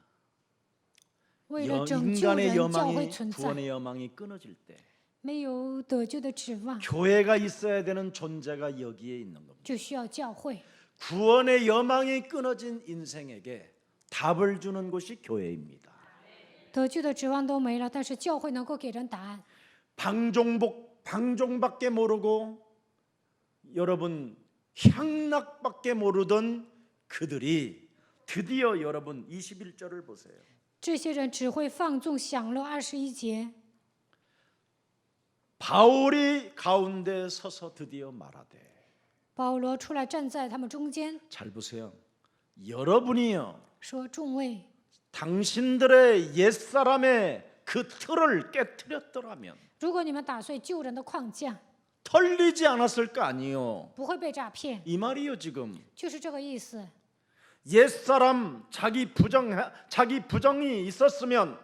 B: 为了拯救
A: 인간의
B: 人，教会
A: 여망이
B: 存在，
A: 구원의 여망이 끊어질 때
B: 没有得救的指望，
A: 교회가 있어야 되는 존재가 여기에 있는 겁니다.
B: 就需要教会。
A: 구원의 여망이 끊어진 인생에게 답을 주는 곳이 교회입니다.
B: 得救的指望都没了，但是教会能够给人答案。
A: 방종밖에 모르고 여러분 향락밖에 모르던 그들이 드디어 여러분 21절을 보세요.
B: 这些人只会放纵享乐。21节，
A: 바울이 가운데 서서 드디어 말하되.
B: 保罗出来站在他们中间，
A: 잘 보세요. 여러분이요
B: 说：“众位，
A: 당신들의 옛사람의 그 틀을 깨뜨렸더라면
B: 如果你们打碎旧人的框架，
A: 털리지 않았을 거 아니요.
B: 不会被诈骗。
A: 이 말이요 지금.
B: 就是这个意思。
A: 옛사람 자기 부정이 있었으면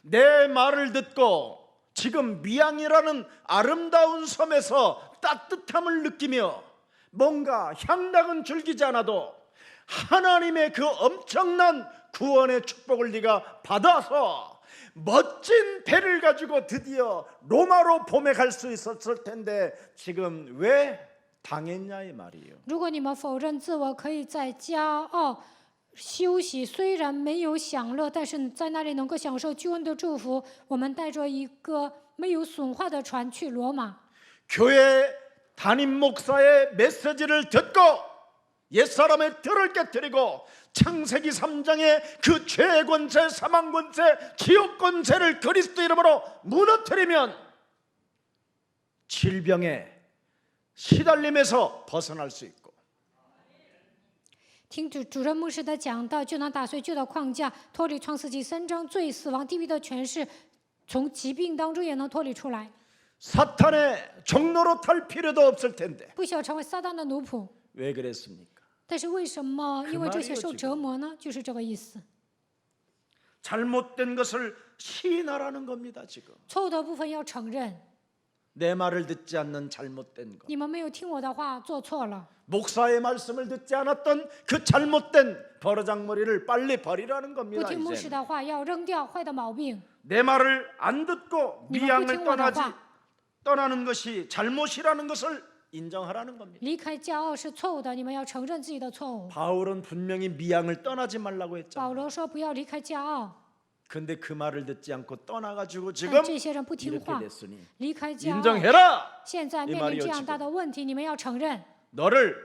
A: 내 말을 듣고 지금 미양이라는 아름다운 섬에서 따뜻함을 느끼며 뭔가 향락은 즐기지 않아도 하나님의 그 엄청난 구원의 축복을 네가 받아서 멋진 배를 가지고 드디어 로마로 봄에 갈 수 있었을 텐데 지금 왜 당했냐 이 말이에요.
B: 如果你们否认自我，可以在骄傲休息，虽然没有享乐，但是在那里能够享受救恩的祝福。我们带着一个没有损坏的船去罗马。
A: 교회 담임 목사의 메시지를 듣고 옛사람의 틀을 깨뜨리고 창세기 3장의 그 죄의 권세, 사망 권세, 지옥 권세를 그리스도 이름으로 무너뜨리면 질병에 시달림에서 벗어날 수 있고
B: 听主任牧师的讲道，就能打碎旧的框架，脱离创世纪3章罪、死亡、地狱的权势，从疾病当中也能脱离出来，
A: 사탄의 종로로 탈 필요도 없을 텐데
B: 不需要成为撒旦的奴仆。
A: 왜 그랬습니까?
B: 但是为什么？
A: 그
B: 因为这些
A: 말이에요
B: 受折磨呢？就是这个意思。
A: 잘못된 것을 시인하라는 겁니다. 지금
B: 错误的部分要承认，
A: 내 말을 듣지 않는 잘못된 것,
B: 你们没有听我的话，做错了。
A: 목사의 말씀을 듣지 않았던 그 잘못된 버르장머리를 빨리 버리라는
B: 不
A: 겁니다.
B: 听牧师
A: 이제
B: 的话，要扔掉坏的毛病。
A: 내 말을 안 듣고
B: 네가
A: 미양을
B: 부팅원의 화.
A: 떠나는 것이 잘못이라는 것을 인정하라는 겁니다.
B: 离开骄傲是错误的，你们要承认自己的错误。
A: 바울은 분명히 미양을 떠나지 말라고
B: 保
A: 했잖아요.
B: 罗说不要离开骄傲，
A: 근데 그 말을 듣지 않고 떠나가지고
B: 但
A: 지금
B: 这些人不听
A: 이렇게
B: 话，
A: 됐으니
B: 离开骄傲。
A: 인정해라.
B: 现在面临这样大的问题，你们要承认，
A: 너를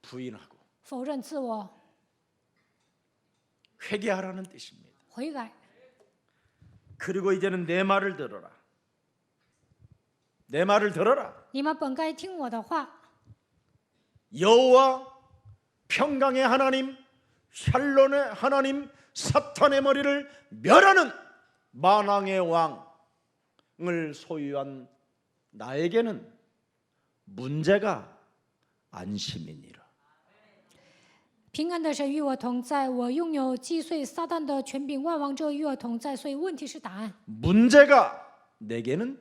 A: 부인하고
B: 否认自我，
A: 회개하라는 뜻입니다.
B: 悔改。
A: 그리고 이제는 내 말을 들어라. 내 말을 들어라.
B: 你们本该听我的话。
A: 여호와 평강의 하나님, 샬론의 하나님, 사탄의 머리를 멸하는 만왕의 왕을 소유한 나에게는 문제가 안심이니라.
B: 平安的神与我同在，我拥有击碎撒旦的权柄，万王之与我同在。所以问题是答案。
A: 문제가 내게는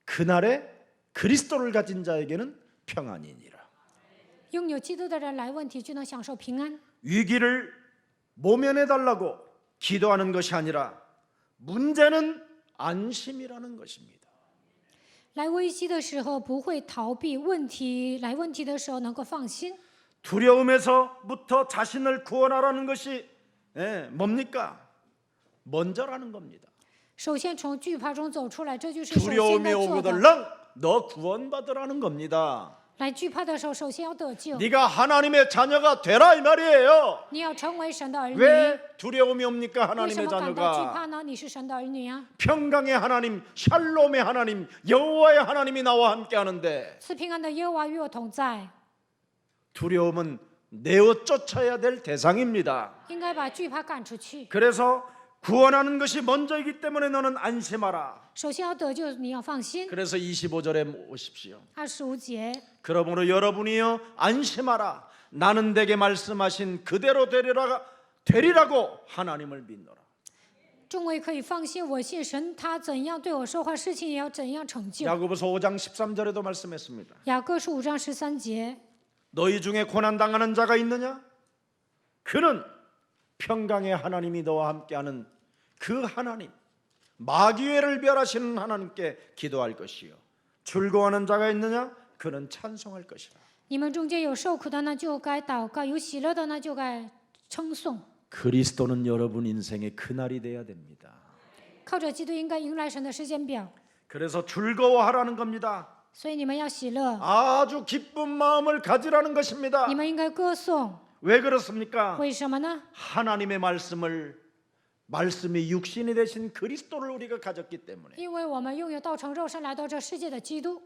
A: 그날에 그리스도를 가진 자에게는 평안이니라.
B: 拥有基督的人来问题就能享受平安。
A: 위기를 모면해 달라고 기도하는 것이 아니라 문제는 안심이라는 것입니다.
B: 来危机的时候不会逃避问题，来问题的时候能够放心。
A: 두려움에서부터 자신을 구원하라는 것이 뭡니까? 먼저라는 겁니다.
B: 首先从惧怕中走出来，这就是首先
A: 두려움이
B: 该做的。
A: 오거들랑 너 구원받으라는 겁니다.
B: 来惧怕的时候，首先要得救，
A: 네가 하나님의 자녀가 되라 이 말이에요.
B: 你要成为神的儿女。
A: 왜 두려움이 옵니까?
B: 为什
A: 하나님의
B: 么感到惧
A: 자녀가
B: 怕呢？你是神的儿女啊，
A: 평강의 하나님, 샬롬의 하나님, 여호와의 하나님이 나와 함께 하는데
B: 赐平安的耶和华与我同在，
A: 두려움은 내어 쫓아야 될 대상입니다.
B: 应该把惧怕赶出去。
A: 그래서 구원하는 것이 먼저이기 때문에 너는 안심하라.
B: 首先要得救，你要放心。
A: 그래서 25절에 오십시오.
B: 25节，
A: 그러므로 여러분이여 안심하라. 나는 내게 말씀하신 그대로 되리라고 하나님을 믿노라.
B: 众位可以放心，我信神，他怎样对我说话，事情也要怎样成就。
A: 야고보서 5장 13절에도 말씀했습니다.
B: 雅各书5章13节，
A: 너희 중에 고난 당하는 자가 있느냐? 그는 평강의 하나님이 너와 함께하는 그 하나님, 마귀를 멸하시는 하나님께 기도할 것이요. 즐거워하는 자가 있느냐? 그는 찬송할 것이라.
B: 你们中间有受苦的呢，就该祷告；有喜乐的呢，就该称颂。
A: 그리스도는 여러분 인생의 그날이 돼야 됩니다.
B: 靠着基督，应该迎来神的时间表。
A: 그래서 즐거워하라는 겁니다.
B: 所以你们要喜乐，
A: 아주 기쁜 마음을 가지라는 것입니다.
B: 你们应该歌颂。
A: 왜 그렇습니까?
B: 为什么呢？
A: 하나님의 말씀이 육신이 되신 그리스도를 우리가 가졌기 때문에
B: 因为我们拥有道成肉身来到这世界的基督，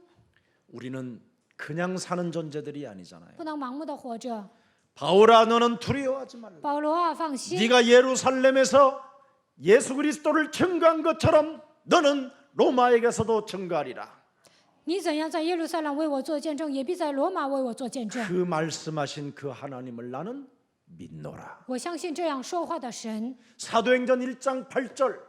A: 우리는 그냥 사는 존재들이 아니잖아요.
B: 不能盲目的活着。
A: 바울아 너는 두려워하지 말라.
B: 保罗啊，放心，
A: 네가 예루살렘에서 예수 그리스도를 증거한 것처럼 너는 로마에게서도 증거하리라.
B: 你怎样在耶路撒冷为我做见证，也必在罗马为我做见证。
A: 그 말씀하신 그 하나님을 나는 믿노라.
B: 我相信这样说话的神。
A: 사도행전 1장 8절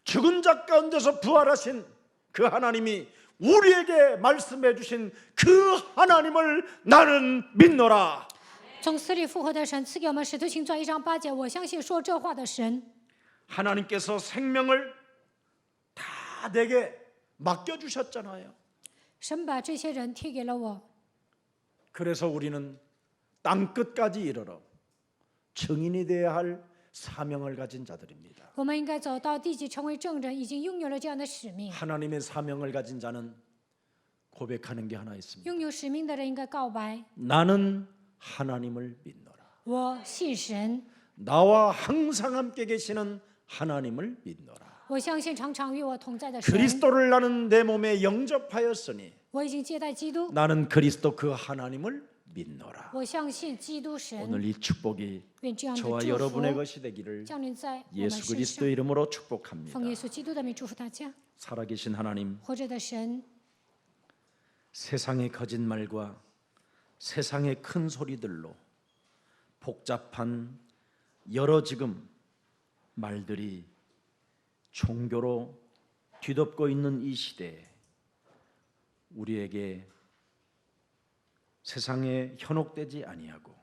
A: 죽은 자 가운데서 부활하신 그 하나님이 우리에게 말씀해 주신 그 하나님을 나는 믿노라.
B: 从死里复活的神赐给我们使徒行传1章8节，我相信说这话的神，
A: 하나님께서 생명을 다 내게 맡겨 주셨잖아요.
B: 神把这些人贴给了我，
A: 그래서 우리는 땅 끝까지 이르러 증인이 되어야 할 사명을 가진 자들입니다.
B: 我们应该走到地极，成为证人，已经拥有了这样的使命。
A: 하나님의 사명을 가진 자는 고백하는 게 하나 있습니다.
B: 拥有使命的人应该告白：
A: 나는 하나님을 믿노라.
B: 我信神，
A: 나와 항상 함께 계시는 하나님을 믿노라.
B: 我相信常常与我同在的神。
A: 그리스도를 나는 내 몸에 영접하였으니
B: 我已经接待基督，
A: 나는 그리스도 그 하나님을 믿노라.
B: 我相信基督神。
A: 오늘 이 축복이
B: 愿这样的
A: 저와
B: 祝
A: 여러분의
B: 福
A: 것이 되기를
B: 降临在我们
A: 예수
B: 身上。
A: 그리스도 이름으로 축복합니다.
B: 奉耶稣基督的名祝福大家。
A: 살아계신 하나님,
B: 活着的神，
A: 세상의 거짓말과 세상의 큰 소리들로 복잡한 여러 지금 말들이 종교로 뒤덮고 있는 이 시대에 우리에게 세상에 현혹되지 아니하고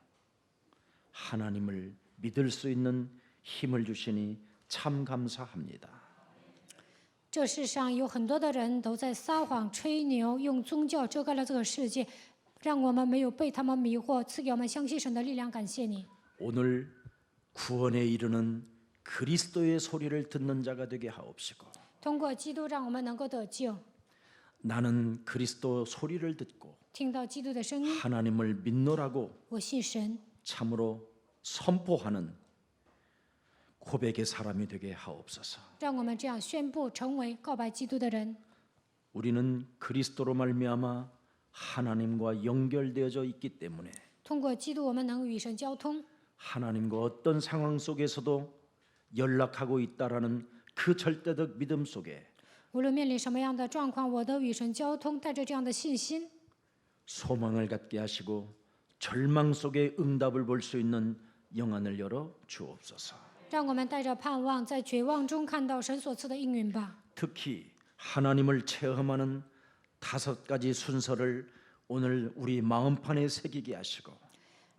A: 하나님을 믿을 수 있는 힘을 주시니 참 감사합니다.
B: 这世上有很多的人都在撒谎、吹牛，用宗教遮盖了这个世界，让我们没有被他们迷惑，赐给我们相信神的力量。感谢你，
A: 오늘 구원에 이르는 그리스도의 소리를 듣는 자가 되게 하옵시고
B: 通过基督，让我们能够得救，
A: 나는 그리스도 소리를 듣고
B: 听到基督的声音。
A: 하나님을 믿노라고
B: 我信神，
A: 참으로 선포하는 고백의 사람이 되게 하옵소서.
B: 让我们这样宣布，成为告白基督的人。
A: 우리는 그리스도로 말미암아 하나님과 연결되어져 있기 때문에
B: 通过基督，我们能与神交通。
A: 하나님과 어떤 상황 속에서도 연락하고 있다라는 그 절대적 믿음 속에
B: 无论面临什么样的状况，我都与神交通，带着这样的信心，
A: 소망을 갖게 하시고 절망 속에 응답을 볼 수 있는 영안을 열어 주옵소서.
B: 让我们带着盼望，在绝望中看到神所赐的应允吧。
A: 특히 하나님을 체험하는 5가지 순서를 오늘 우리 마음판에 새기게 하시고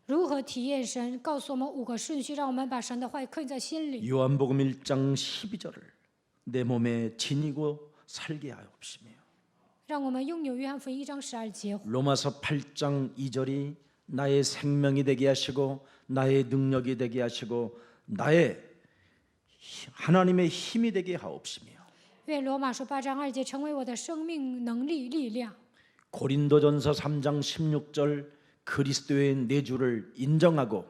B: 如何体验神？告诉我们5个顺序，让我们把神的话刻在心里。
A: 요한복음 1장 12절을 내 몸에 지니고 살게 하옵시며
B: 让我们拥有约翰福音1章12节，
A: 로마서 8장 2절이 나의 생명이 되게 하시고 나의 능력이 되게 하시고 나의 하나님의 힘이 되게 하옵시며
B: 愿罗马书8章2节成为我的生命能力力量。
A: 고린도전서 3장 16절 그리스도의 내주를 인정하고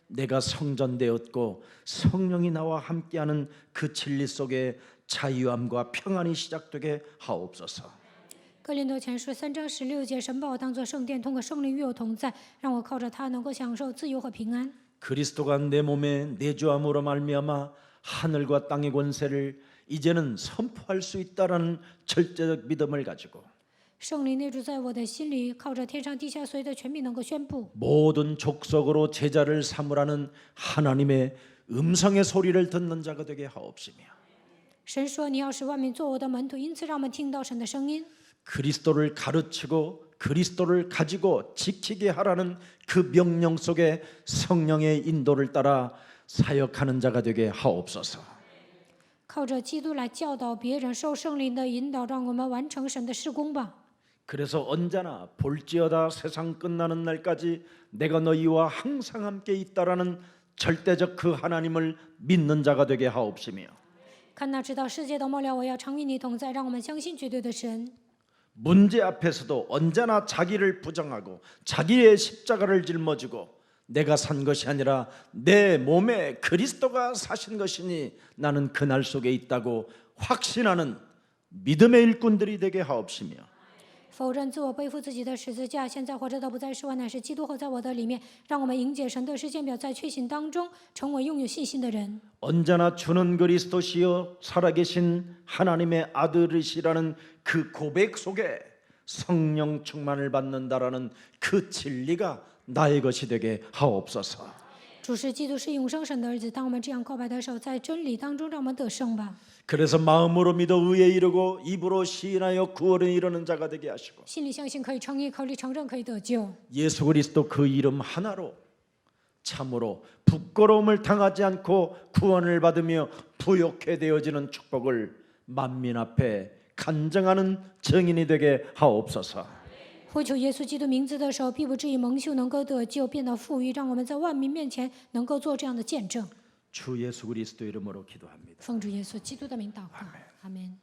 A: 내가 성전되었고 성령이 나와 함께하는 그 진리 속에 자유함과 평안이 시작되게 하옵소서.
B: 哥林多前书3章16节，神把我当作圣殿，通过圣灵与我同在，让我靠着他能够享受自由和平安。
A: 그리스도가 내 몸에 내주함으로 말미암아 하늘과 땅의 권세를 이제는 선포할 수 있다라는 절대적 믿음을 가지고
B: 圣灵内住在我的心里，靠着天上地下所有的权柄能够宣布。
A: 모든 족속으로 제자를 삼으라는 하나님의 음성의 소리를 듣는 자가 되게 하옵시며
B: 神说：“你要使万民做我的门徒。”因此，让我们听到神的声音。
A: 그리스도를 가르치고 그리스도를 가지고 지키게 하라는 그 명령 속에 성령의 인도를 따라 사역하는 자가 되게 하옵소서.
B: 靠着基督来教导别人，受圣灵的引导，让我们完成神的事工吧。
A: 그래서 언제나 볼지어다 세상 끝나는 날까지 내가 너희와 항상 함께 있다라는 절대적 그 하나님을 믿는 자가 되게 하옵시며
B: 看那直到世界的末了，我要常与你同在，让我们相信绝对的神。
A: 문제 앞에서도 언제나 자기를 부정하고 자기의 십자가를 짊어지고 내가 산 것이 아니라 내 몸에 그리스도가 사신 것이니 나는 그날 속에 있다고 확신하는 믿음의 일꾼들이 되게 하옵시며
B: 否认自我，背负自己的十字架，现在活着的不再是我，乃是基督活在我的里面。让我们迎接神的时间表，在确信当中成为拥有信心的人。
A: 언제나 주는 그리스도시여 살아계신 하나님의 아들이시라는 그 고백 속에 성령 충만을 받는다라는 그 진리가 나의 것이 되게 하옵소서.
B: 主是基督，是永生神的儿子。当我们这样告白的时候，在真理当中让我们得胜吧。
A: 그래서 마음으로 믿어 의에 이르고 입으로 시인하여 구원에 이르는 자가 되게 하시고
B: 心里相信可以称义，口里承认可以得救。
A: 예수 그리스도 그 이름 하나로 참으로 부끄러움을 당하지 않고 구원을 받으며 부욕해 되어지는 축복을 만민 앞에 간증하는 증인이 되게 하옵소서.
B: 呼求耶稣基督名字的时候，必不至于蒙羞，能够得救，变得富裕，让我们在万民面前能够做这样的见证。
A: 주 예수 그리스도 이름으로 기도합니다.
B: 奉主耶稣基督的名祷告，阿门。